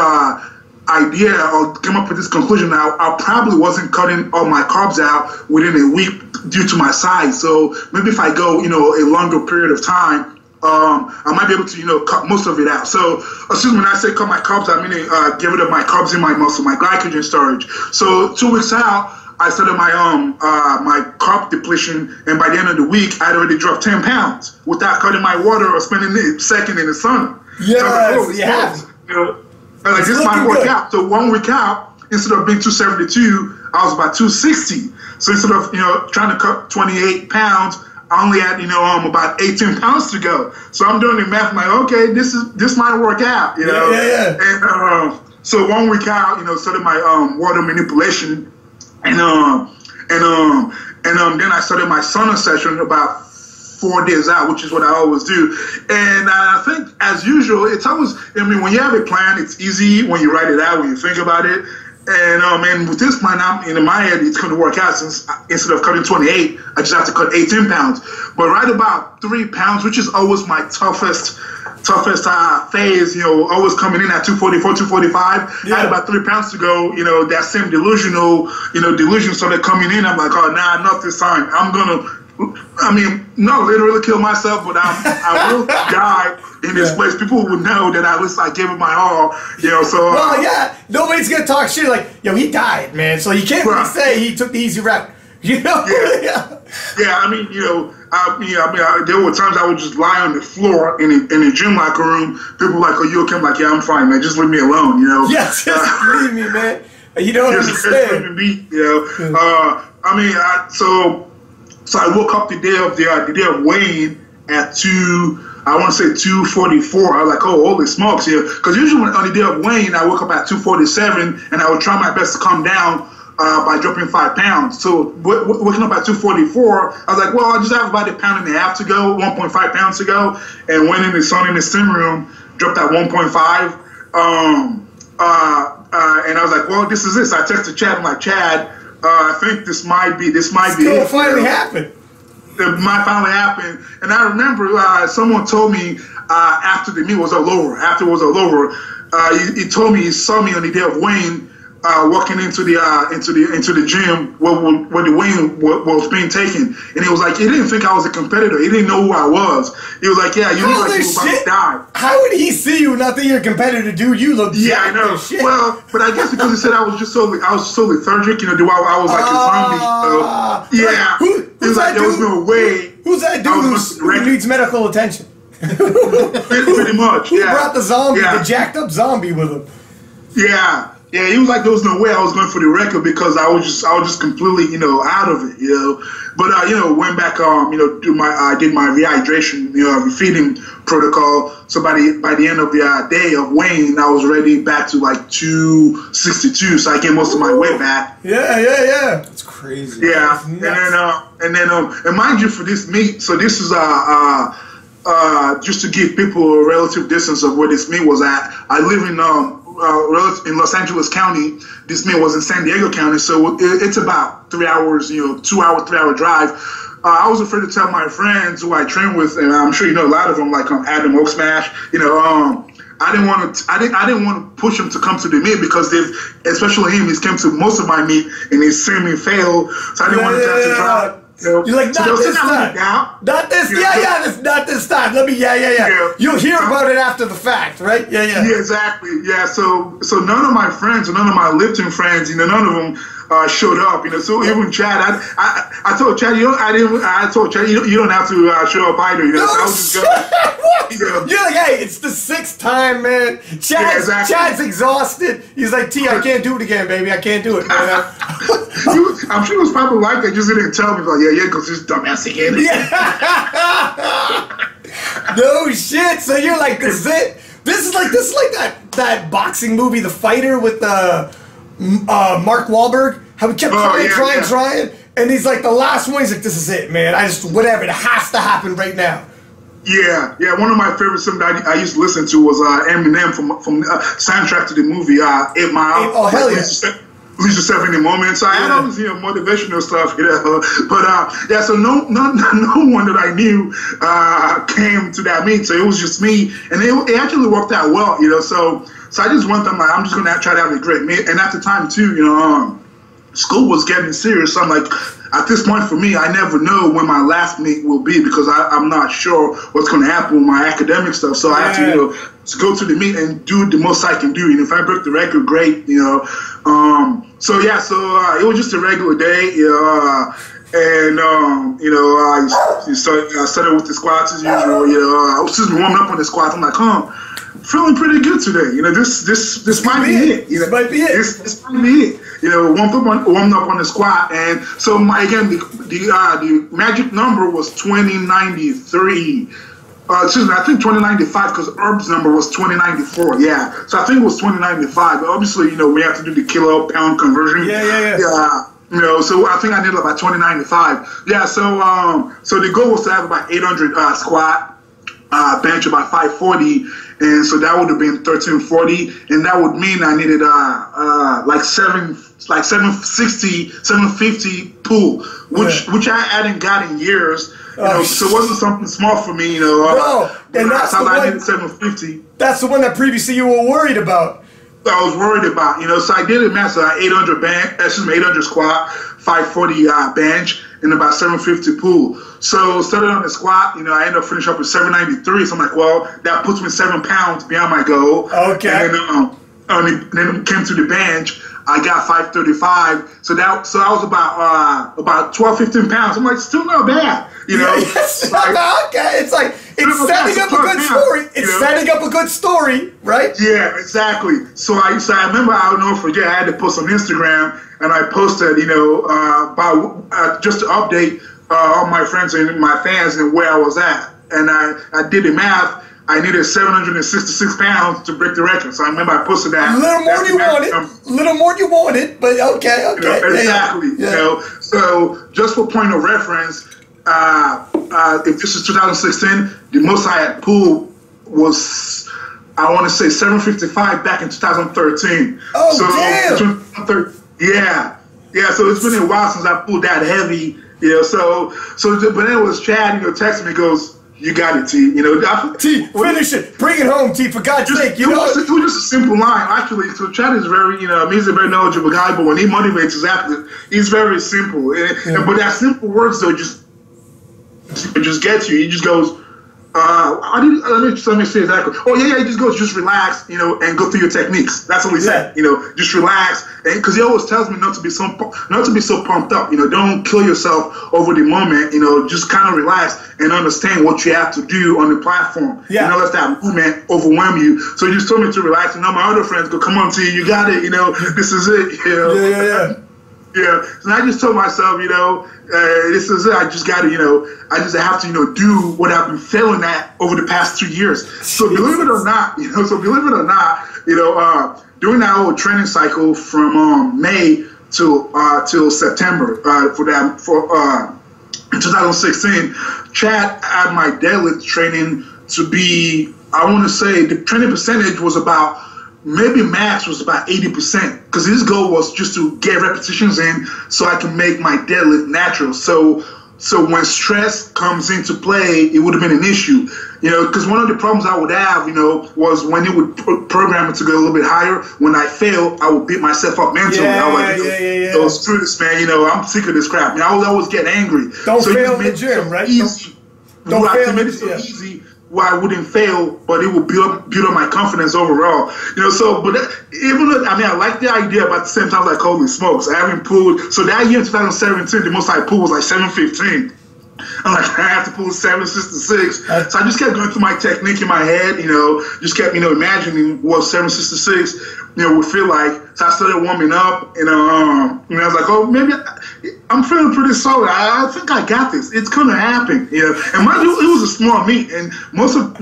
Speaker 3: idea, or came up with this conclusion that I probably wasn't cutting all my carbs out within a week due to my size. So maybe if I go, you know, a longer period of time, I might be able to, you know, cut most of it out. So, excuse me, when I say cut my carbs, I mean get rid of my carbs in my muscle, my glycogen storage. So 2 weeks out, I started my my carb depletion, and by the end of the week, I'd already dropped 10 pounds without cutting my water or spending a second in the sun.
Speaker 2: Yes,
Speaker 3: so you know, like this might work out. So 1 week out, instead of being 272, I was about 260. So instead of, you know, trying to cut 28 pounds, I only had, you know, about 18 pounds to go. So I'm doing the math, I'm like, okay, this might work out, you know. And so 1 week out, you know, started my water manipulation, and then I started my sauna session about 4 days out, which is what I always do. And I think, as usual, it's always, I mean, when you have a plan, it's easy when you write it out, when you think about it. And with this plan, in my head, it's going to work out, since instead of cutting 28, I just have to cut 18 pounds. But right about 3 pounds, which is always my toughest phase, you know, always coming in at 244, 245. I had about 3 pounds to go, you know, that same delusion started coming in. I'm like, oh, nah, not this time. I'm going to, I mean, not literally kill myself, but I will die in this place. People would know that at least I gave it my all, you know, so.
Speaker 2: Well, yeah, nobody's going to talk shit like, yo, he died, man, so you can't really say he took the easy route, you know?
Speaker 3: Yeah, I mean, you know, there were times I would just lie on the floor in a gym locker room. People were like, oh, you okay? I'm like, yeah, I'm fine, man, just leave me alone, you know?
Speaker 2: Yes, just leave me, man. You don't understand.
Speaker 3: You know? So I woke up the day of weighing at 244. I was like, oh, holy smokes, yeah. Because usually on the day of weighing, I woke up at 247, and I would try my best to come down by dropping 5 pounds. So waking up at 244, I was like, well, I just have about 1.5 pounds to go, 1.5 pounds to go, and went in the sun in the steam room, dropped at 1.5. And I was like, well, this is this. I texted Chad. I'm like, Chad, I think this might be it.
Speaker 2: Finally happened.
Speaker 3: It might finally happen. And I remember someone told me after the meet was all over. After it was all over, he told me he saw me on the day of weighing, walking into the gym where the weighing was being taken, and he was like, he didn't think I was a competitor. He didn't know who I was. He was like, yeah, you look like you were about to die.
Speaker 2: How would he see you not think you're a competitor, dude? You look
Speaker 3: I know.
Speaker 2: Shit.
Speaker 3: Well, but I guess because he said I was so lethargic, you know, I was like a zombie. So, yeah.
Speaker 2: Who's that dude?
Speaker 3: There was no way.
Speaker 2: Who's that dude who needs medical attention?
Speaker 3: Pretty much.
Speaker 2: Who brought the zombie, the jacked up zombie with him?
Speaker 3: Yeah. Yeah, he was like, there was no way I was going for the record, because I was just completely, you know, out of it, you know. But you know, went back, you know, did my rehydration, you know, feeding protocol. So by the end of the day of weighing, I was already back to like 262. So I gained most of my weight back.
Speaker 2: Yeah.
Speaker 1: That's crazy.
Speaker 3: Yeah, and mind you, for this meet, so this is just to give people a relative distance of where this meet was at. I live in Los Angeles County. This meet was in San Diego County, so it's about 3 hours, you know, 2 hour, 3 hour drive. I was afraid to tell my friends who I train with, and I'm sure you know a lot of them, like Adam Oaksmash. You know, I didn't want to push him to come to the meet, because especially him, he's come to most of my meet and he's seen me fail. So I didn't want to have to try.
Speaker 2: You're like, not this time. Not this. Not this time. Let me. You'll hear about it after the fact, right? Yeah,
Speaker 3: exactly. Yeah. So none of my friends, or none of my lifting friends, you know, none of them showed up. You know, so even Chad, I told Chad, I told Chad, you don't have to show up either. You know, so I was just going.
Speaker 2: You're like, hey, it's the 6th time, man. Chad's exhausted. He's like, T, I can't do it again, baby. I can't do it, man.
Speaker 3: I'm sure it was probably like that. Just didn't tell me, like, yeah, because this dumbass again.
Speaker 2: No shit. So you're like, this is it. This is like that boxing movie, The Fighter, with Mark Wahlberg. How he kept trying, and he's like, the last one. He's like, this is it, man. Whatever. It has to happen right now.
Speaker 3: Yeah. One of my favorite songs that I used to listen to was Eminem from soundtrack to the movie 8 Mile.
Speaker 2: Oh, hell yeah.
Speaker 3: Lose yourself in the moment. So I had all this, motivational stuff, But so no one that I knew came to that meet. So it was just me, and it actually worked out well, So I just went there, I'm just gonna try to have a great meet. And at the time too, school was getting serious. So I'm like, at this point for me, I never know when my last meet will be because I'm not sure what's going to happen with my academic stuff. So I have to, to go to the meet and do the most I can do. And if I break the record, great, So it was just a regular day, and I started with the squats as usual. I was just warming up on the squats. I'm like, feeling pretty good today. This might be it. This might be it. This might be it. Warmed up on the squat, and so the magic number was 2093. Excuse me, I think 2095 because Herb's number was 2094. Yeah, so I think it was 2095. But obviously, we have to do the kilo-pound conversion. Yeah. So I think I did it by 2095. Yeah, so the goal was to have about 800 squat, bench about 540, and so that would have been 1340, and that would mean I needed like 760, 750 pull, which I hadn't got in years. So it wasn't something small for me,
Speaker 2: No, and that's the one.
Speaker 3: I needed 750.
Speaker 2: That's the one that previously you were worried about.
Speaker 3: I was worried about, So I did it, man. So 800 squat, 540 bench, and about 750 pull. So started on the squat, I ended up finishing up with 793. So I'm like, well, that puts me 7 pounds beyond my goal.
Speaker 2: Okay.
Speaker 3: And then came to the bench. I got 535. So I was about 12, 15 pounds. I'm like, still not bad,
Speaker 2: It's not bad. Okay. It's like it's setting up a good story. It's setting up a good story, right?
Speaker 3: Yeah, exactly. So I remember, I'll never forget, I had to post on Instagram, and I posted, about just to update all my friends and my fans and where I was at. And I did the math. I needed 766 pounds to break the record. So I remember I posted that.
Speaker 2: A little more than you wanted, but okay.
Speaker 3: Exactly.
Speaker 2: Yeah.
Speaker 3: So just for point of reference, if this is 2016, the most I had pulled was, I want to say 755 back in 2013.
Speaker 2: Oh, damn.
Speaker 3: Yeah. So it's been a while since I pulled that heavy. But then it was Chad, texting me, goes, you got it, T.
Speaker 2: T, finish it. Bring it home, T, for God's sake.
Speaker 3: It was just a simple line, actually. So Chad is very, he's a very knowledgeable guy, but when he motivates his athletes, he's very simple. But that simple words, though, just gets you. He just goes, let me say exactly. Oh, yeah, he just goes, just relax, and go through your techniques. That's all he said, just relax. And because he always tells me not to be so pumped up, don't kill yourself over the moment, just kind of relax and understand what you have to do on the platform.
Speaker 2: Yeah.
Speaker 3: Let that movement overwhelm you. So he just told me to relax, and all my other friends go, come on, T, you got it, this is it, Yeah, and I just told myself, this is it. I just got to, I just have to, do what I've been failing at over the past 2 years. So believe it or not, during that whole training cycle from May till September for 2016, Chad had my deadlift training to be, I want to say, the training percentage was about, maybe max was about 80%, because his goal was just to get repetitions in so I can make my deadlift natural. So when stress comes into play, it would have been an issue, because one of the problems I would have, was when it would program it to go a little bit higher. When I fail, I would beat myself up mentally. I was like, screw this, man. I'm sick of this crap. I would always get angry.
Speaker 2: Don't fail in the gym, right?
Speaker 3: Don't fail in the gym. Easy. Where I wouldn't fail, but it would build up my confidence overall. But even though, I like the idea, but at the same time, like, holy smokes, I haven't pulled. So that year in 2017, the most I pulled was like 715. I'm like, I have to pull 766. So I just kept going through my technique in my head, just kept, imagining what 766, would feel like. So I started warming up, and I was like, oh, maybe I'm feeling pretty solid. I think I got this. It's gonna happen, And mind you, it was a small meet, and most of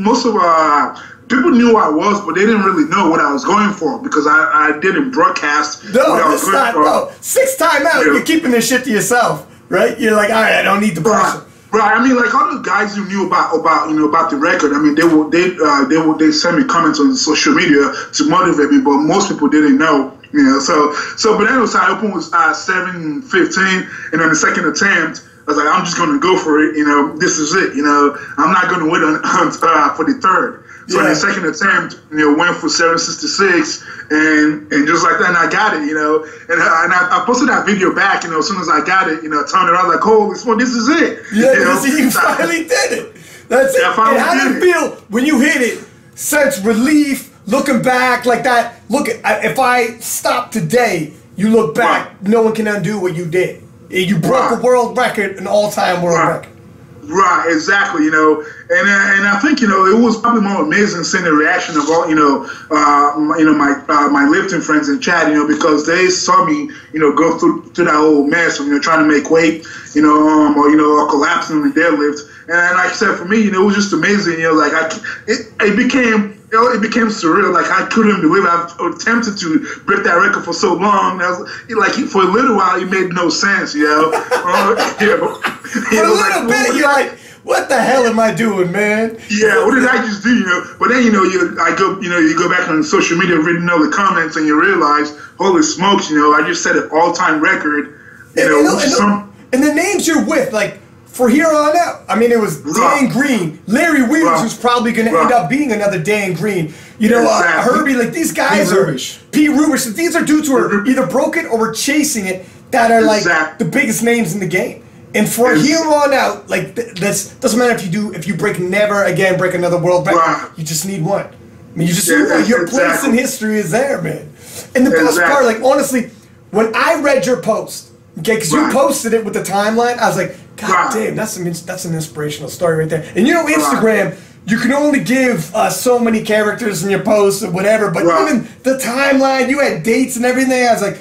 Speaker 3: people knew who I was, but they didn't really know what I was going for because I didn't broadcast what I was going for.
Speaker 2: No, 6 time out, you're keeping this shit to yourself, right? You're like, all right, I don't need the pressure.
Speaker 3: Right. I mean, like all the guys who knew about the record. I mean, they send me comments on social media to motivate me, but most people didn't know. So but anyway, so I opened with 7:15, and on the second attempt, I was like, I'm just gonna go for it. This is it. I'm not gonna wait for the third. So in the second attempt, went for 766, and just like that, and I got it, and I posted that video back, as soon as I got it, I turned it, I was like, holy smoke, this is it.
Speaker 2: You finally did it. That's it. And how did it feel when you hit it? Sense relief, looking back like that. Look, if I stop today, you look back, no one can undo what you did. You broke a world record, an all-time world record.
Speaker 3: Right, exactly, and I think it was probably more amazing seeing the reaction of all my lifting friends in chat, because they saw me go through that whole mess of trying to make weight, or collapsing on the deadlift, and like I said, for me, it was just amazing, like it became. It became surreal. Like I couldn't believe it. I've attempted to break that record for so long. I was, like for a little while, it made no sense. For a
Speaker 2: little bit, you're like, "What the hell am I doing, man?"
Speaker 3: Yeah, what did I just do? But then you go back on social media, reading all the comments, and you realize, holy smokes, I just set an all-time record.
Speaker 2: And the names you're with, like. For here on out, I mean, it was Dan Green, Larry Williams, who's probably going to end up being another Dan Green. Herbie, like these guys Pete Rubish. These are dudes who are either broken or were chasing it that are like the biggest names in the game. And for here on out, like this doesn't matter if you never again break another world record. You just need one. I mean, you just need one. Your place in history is there, man. And the best part, like honestly, when I read your post, okay, because you posted it with the timeline, I was like, God damn, that's an inspirational story right there. And Instagram, you can only give so many characters in your posts or whatever, but even the timeline, you had dates and everything. I was like,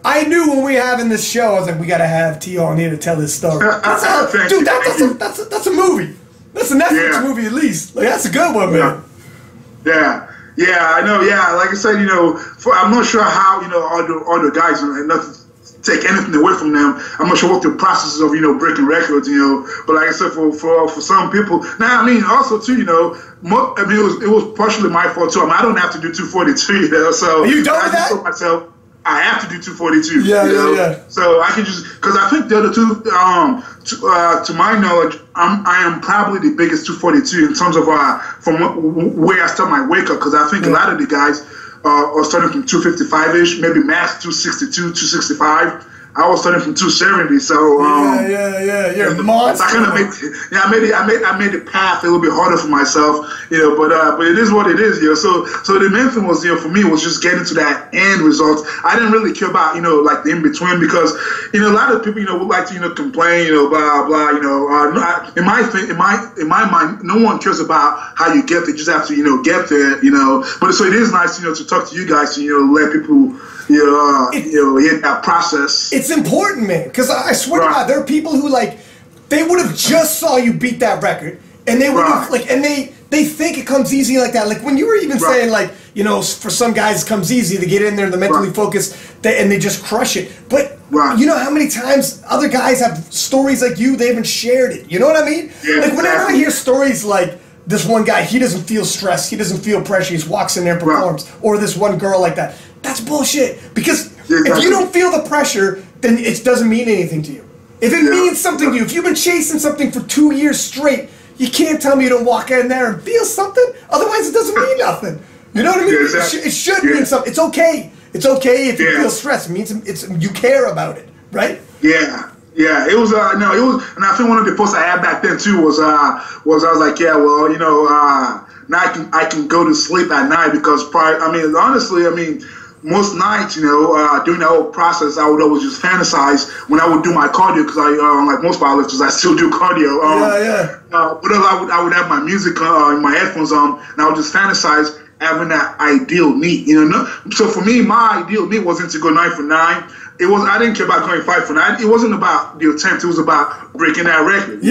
Speaker 2: I knew when we were having this show, I was like, we got to have T on here to tell this story. That's a movie. That's a Netflix movie at least. Like that's a good one, man.
Speaker 3: Yeah, I know. Yeah, like I said, I'm not sure how all the guys and nothing. Take anything away from them. I'm not sure what the process of breaking records, But like I said, for some people, now I mean also too, it was partially my fault too. I don't have to do 242, So
Speaker 2: are you done with that?
Speaker 3: I told myself I have to do 242.
Speaker 2: Yeah.
Speaker 3: So I can just because I think the other two, to my knowledge, I am probably the biggest 242 in terms of from where I start my wake up. Because I think a lot of the guys. Or starting from 255-ish, maybe max 262, 265. I was starting from 270, so
Speaker 2: you're a monster.
Speaker 3: I kind of I made the path a little bit harder for myself, but it is what it is, So the main thing was, for me was just getting to that end result. I didn't really care about, like the in between because, a lot of people, would like to, complain, blah blah, in my mind, no one cares about how you get there. You just have to, get there, But so it is nice, to talk to you guys, to, let people. Hit that process.
Speaker 2: It's important, man, because I swear to God, there are people who they would have just saw you beat that record, and they would have and they think it comes easy like that. Like when you were even saying for some guys it comes easy to get in there and they're mentally focused, and they just crush it. But you know how many times other guys have stories like you, they haven't shared it. You know what I mean?
Speaker 3: Yeah,
Speaker 2: like whenever I hear stories like this one guy, he doesn't feel stress, he doesn't feel pressure, he just walks in there and performs, or this one girl like that. That's bullshit. Because if you don't feel the pressure, then it doesn't mean anything to you. If it means something to you, if you've been chasing something for 2 years straight, you can't tell me you don't walk in there and feel something. Otherwise, it doesn't mean nothing. You know what I mean? It should mean something. It's okay. It's okay if you feel stressed. It means you care about it, right?
Speaker 3: Yeah. Yeah, it was it was, and I think one of the posts I had back then too was I was like, now I can go to sleep at night because honestly, most nights, during that whole process, I would always just fantasize when I would do my cardio, because like most powerlifters, I still do cardio. But I would have my music my headphones on, and I would just fantasize having that ideal meet. So for me, my ideal meet wasn't to go 9 for 9. I didn't care about going 5 for 9. It wasn't about the attempt. It was about breaking that record.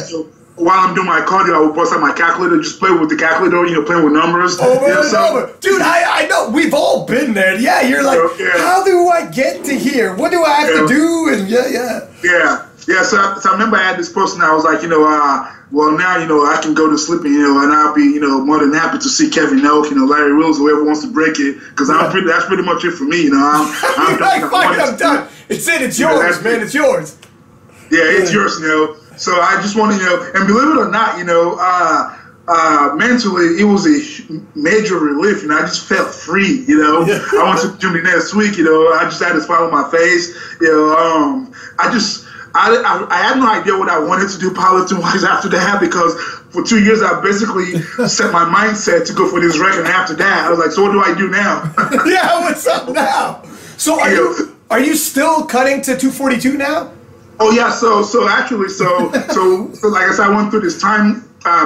Speaker 3: So while I'm doing my cardio, I would bust out my calculator, just play with the calculator, playing with numbers.
Speaker 2: Dude, I know. We've all been there. Yeah, you're like, how do I get to here? What do I have to do? And
Speaker 3: So I remember I had this person. I was like, well, now, I can go to sleep, and I'll be, more than happy to see Kevin Oak, Larry Wills, whoever wants to break it, because that's pretty much it for me,
Speaker 2: I'm done. It's it. It's yours, man. It's yours.
Speaker 3: Yeah, it's yours, So I just want to, and believe it or not, mentally, it was a major relief, I just felt free, I went to the gym the next week, I just had a smile on my face, I had no idea what I wanted to do powerlifting-wise after that, because for 2 years I basically set my mindset to go for this record, and after that, I was like, so what do I do now?
Speaker 2: Yeah, what's up now? So are you still cutting to 242 now?
Speaker 3: Oh yeah, so actually, like I said, I went through this time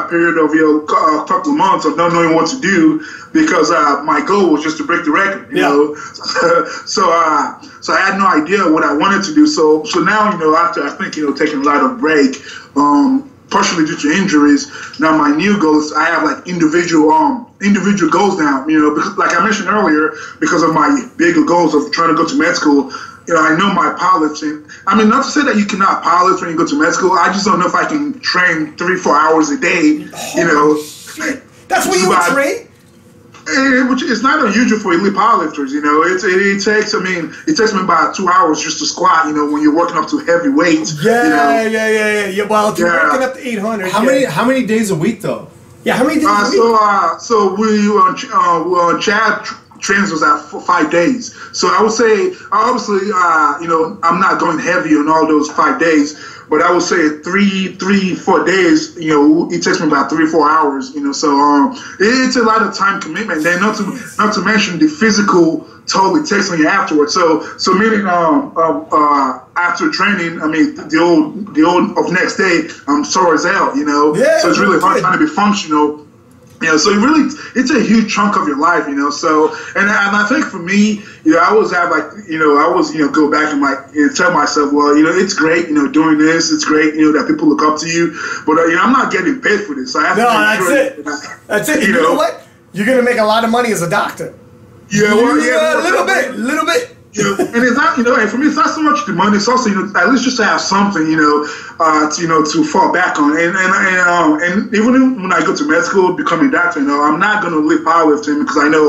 Speaker 3: period of a couple of months of not knowing what to do, because my goal was just to break the record. So I had no idea what I wanted to do. So now, after I think taking a lot of break, partially due to injuries, now my new goals, I have like individual goals now. Because, like I mentioned earlier, because of my bigger goals of trying to go to med school. I know my powerlifting. I mean, not to say that you cannot powerlift when you go to med school. I just don't know if I can train 3-4 hours a day.
Speaker 2: That's what you would train?
Speaker 3: Which is not unusual for elite powerlifters. It takes me about 2 hours just to squat. When you're working up to heavy weights.
Speaker 2: Yeah. Well, if you're working up to 800.
Speaker 1: How many days a week though?
Speaker 2: Yeah, how many days a week?
Speaker 3: So we Chad trains us at 5 days. So I would say, obviously, I'm not going heavy on all those 5 days, but I would say 3-4 days, it takes me about 3-4 hours, so it's a lot of time commitment. Then not to mention the physical toll it takes on you afterwards. So meaning after training, the old of next day, I'm sore as hell, so it's really hard trying to be functional. So it's a huge chunk of your life, So, and I think for me, I always have go back and tell myself, well, it's great, doing this. It's great, that people look up to you. But I'm not getting paid for this. So I have to make sure
Speaker 2: that's it. You know what? You're gonna make a lot of money as a doctor.
Speaker 3: Yeah,
Speaker 2: a little bit.
Speaker 3: And it's not, and for me, it's not so much the money. It's also, at least just to have something, to fall back on. And even when I go to med school, becoming a doctor, I'm not going to leave powerlifting, because I know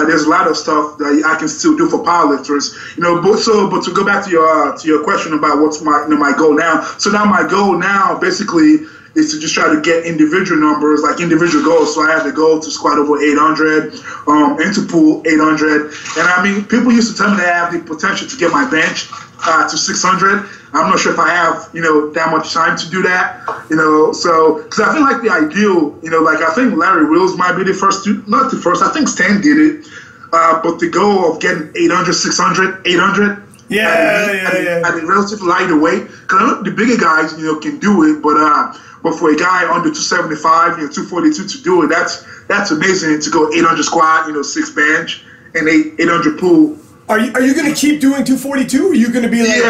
Speaker 3: there's a lot of stuff that I can still do for powerlifters. But to go back to your question about what's my goal now. So now my goal now basically is to just try to get individual numbers, like individual goals. So I have the goal to squat over 800, and to pull 800. And people used to tell me that I have the potential to get my bench to 600. I'm not sure if I have, that much time to do that, so, because I feel like the ideal, I think Larry Wills might be the first not the first, I think Stan did it, but the goal of getting 800, 600, 800, at a relatively lighter weight, because I know the bigger guys, can do it, but for a guy under 275, 242 to do it, that's amazing, to go 800 squat, 6 bench, and 800 pull.
Speaker 2: Are you going to keep doing 242? Or are you going to be like...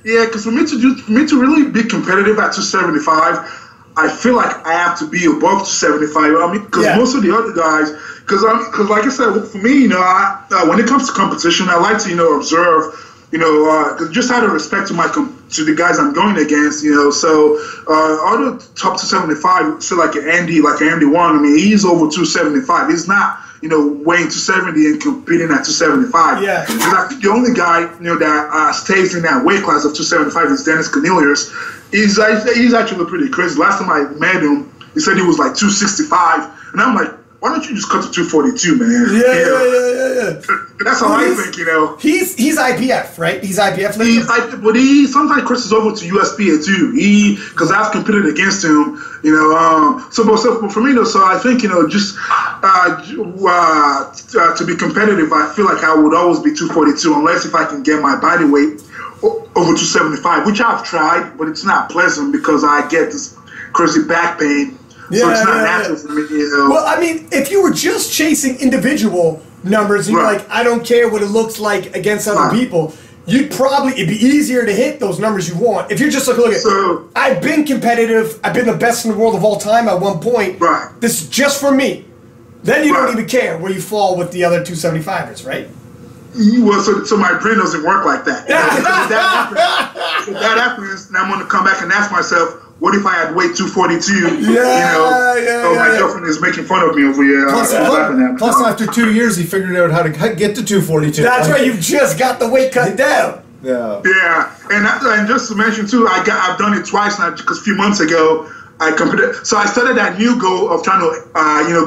Speaker 3: because for me to really be competitive at 275, I feel like I have to be above 275. Because most of the other guys, because like I said, for me, when it comes to competition, I like to observe. Just out of respect to the guys I'm going against, so all the top 275, so like Andy 1, he's over 275. He's not, weighing 270 and competing at 275.
Speaker 2: Yeah.
Speaker 3: The only guy, that stays in that weight class of 275 is Dennis Cornelius. He's actually pretty crazy. Last time I met him, he said he was like 265, and I'm like, why don't you just cut to 242, man?
Speaker 2: Yeah.
Speaker 3: That's how I think,
Speaker 2: He's IPF, right? He's IPF lifter.
Speaker 3: But he sometimes crosses over to USPA too. Because I've competed against him, So for me, though, so I think, just to be competitive, I feel like I would always be 242 unless if I can get my body weight over 275, which I've tried, but it's not pleasant because I get this crazy back pain. So it's not natural for me,
Speaker 2: Well, I mean, if you were just chasing individual numbers and you're like, I don't care what it looks like against other people, it'd be easier to hit those numbers you want. If you're just like, look at, I've been competitive, I've been the best in the world of all time at one point.
Speaker 3: Right.
Speaker 2: This is just for me. Then you don't even care where you fall with the other 275ers, right?
Speaker 3: Well, so my brain doesn't work like that. If that happens, now I'm going to come back and ask myself, what if I had weight 242? My girlfriend is making fun of me over here.
Speaker 1: Plus, after 2 years, he figured out how to get to 242.
Speaker 2: That's right. You've just got the weight cut down.
Speaker 1: Yeah.
Speaker 3: Yeah, and just to mention too, I've done it twice now because a few months ago I competed. So I started that new goal of trying to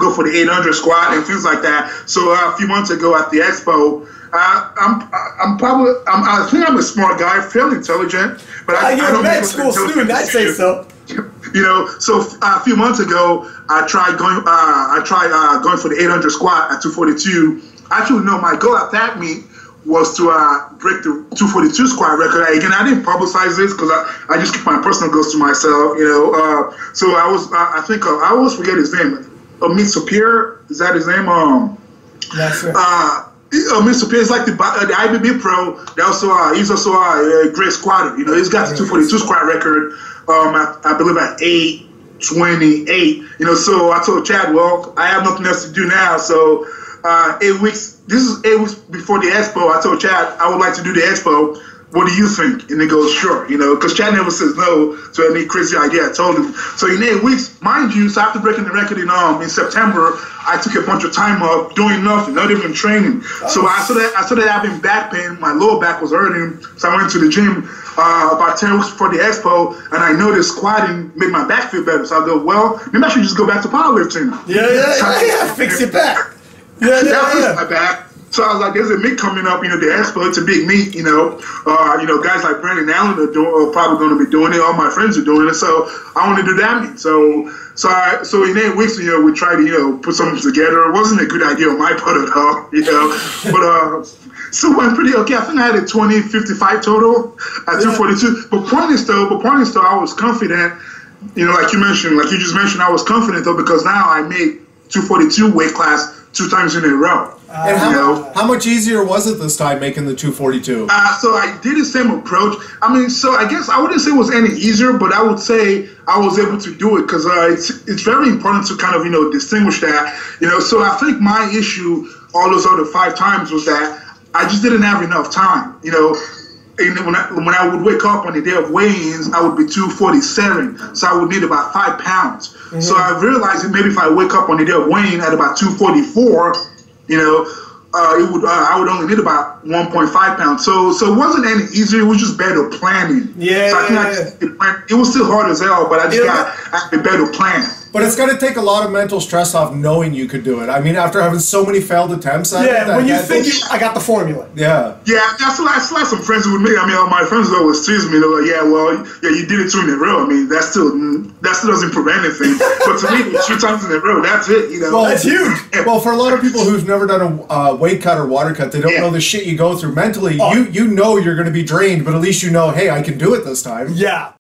Speaker 3: go for the 800 squat and things like that. So a few months ago at the expo. I think I'm a smart guy, fairly intelligent, but I
Speaker 2: you're a med school student. I'd say so.
Speaker 3: So a few months ago, I tried going for the 800 squat at 242. Actually, no, my goal at that meet was to break the 242 squat record. Again, I didn't publicize this because I just keep my personal goals to myself. So I always forget his name. Amit Sapir, is that his name?
Speaker 2: That's right.
Speaker 3: Mr. Pierce, like the IBB pro, he's also a great squatter. He's got the 242 squat record, I believe at 828. So I told Chad, well, I have nothing else to do now. So 8 weeks, this is 8 weeks before the expo. I told Chad, I would like to do the expo. What do you think? And he goes, sure, because Chad never says no to any crazy idea. I told him. So in 8 weeks, mind you, so after breaking the record in September, I took a bunch of time off doing nothing, not even training. So I started having back pain. My lower back was hurting. So I went to the gym about 10 weeks before the expo, and I noticed squatting made my back feel better. So I go, well, maybe I should just go back to powerlifting.
Speaker 2: Fix your back.
Speaker 3: Fix my back. So I was like, there's a meet coming up, the expo, it's a big meet, guys like Brandon Allen are probably going to be doing it. All my friends are doing it. So I want to do that meet. So in 8 weeks, we tried to, put something together. It wasn't a good idea on my part at all, but, so it went pretty okay. I think I had a 20-55 total at 242. But point is though, I was confident, like you just mentioned, I was confident though, because now I made 242 weight class 2 times in a row.
Speaker 1: And how much easier was it this time making the 242?
Speaker 3: So I did the same approach. I mean, so I guess I wouldn't say it was any easier, but I would say I was able to do it because it's very important to kind of, distinguish that. So I think my issue all those other 5 times was that I just didn't have enough time. And when I would wake up on the day of weigh-ins, I would be 247, so I would need about 5 pounds. So I realized that maybe if I wake up on the day of weigh-in at about 244, I would only need about 1.5 pounds. So it wasn't any easier. It was just better planning. So I think it was still hard as hell, but I just got a better plan.
Speaker 1: But it's going to take a lot of mental stress off knowing you could do it. I mean, after having so many failed attempts at it.
Speaker 2: When you think I got the formula.
Speaker 3: Yeah, I still have some friends with me. I mean, all my friends always tease me. They're like, you did it 2 in a row. I mean, that still doesn't prove anything. But to me, 2 times in a row, that's it.
Speaker 1: Well,
Speaker 2: that's huge.
Speaker 1: Well, for a lot of people who've never done a weight cut or water cut, they don't know the shit you go through mentally. You know you're going to be drained, but at least you know, hey, I can do it this time.
Speaker 2: Yeah.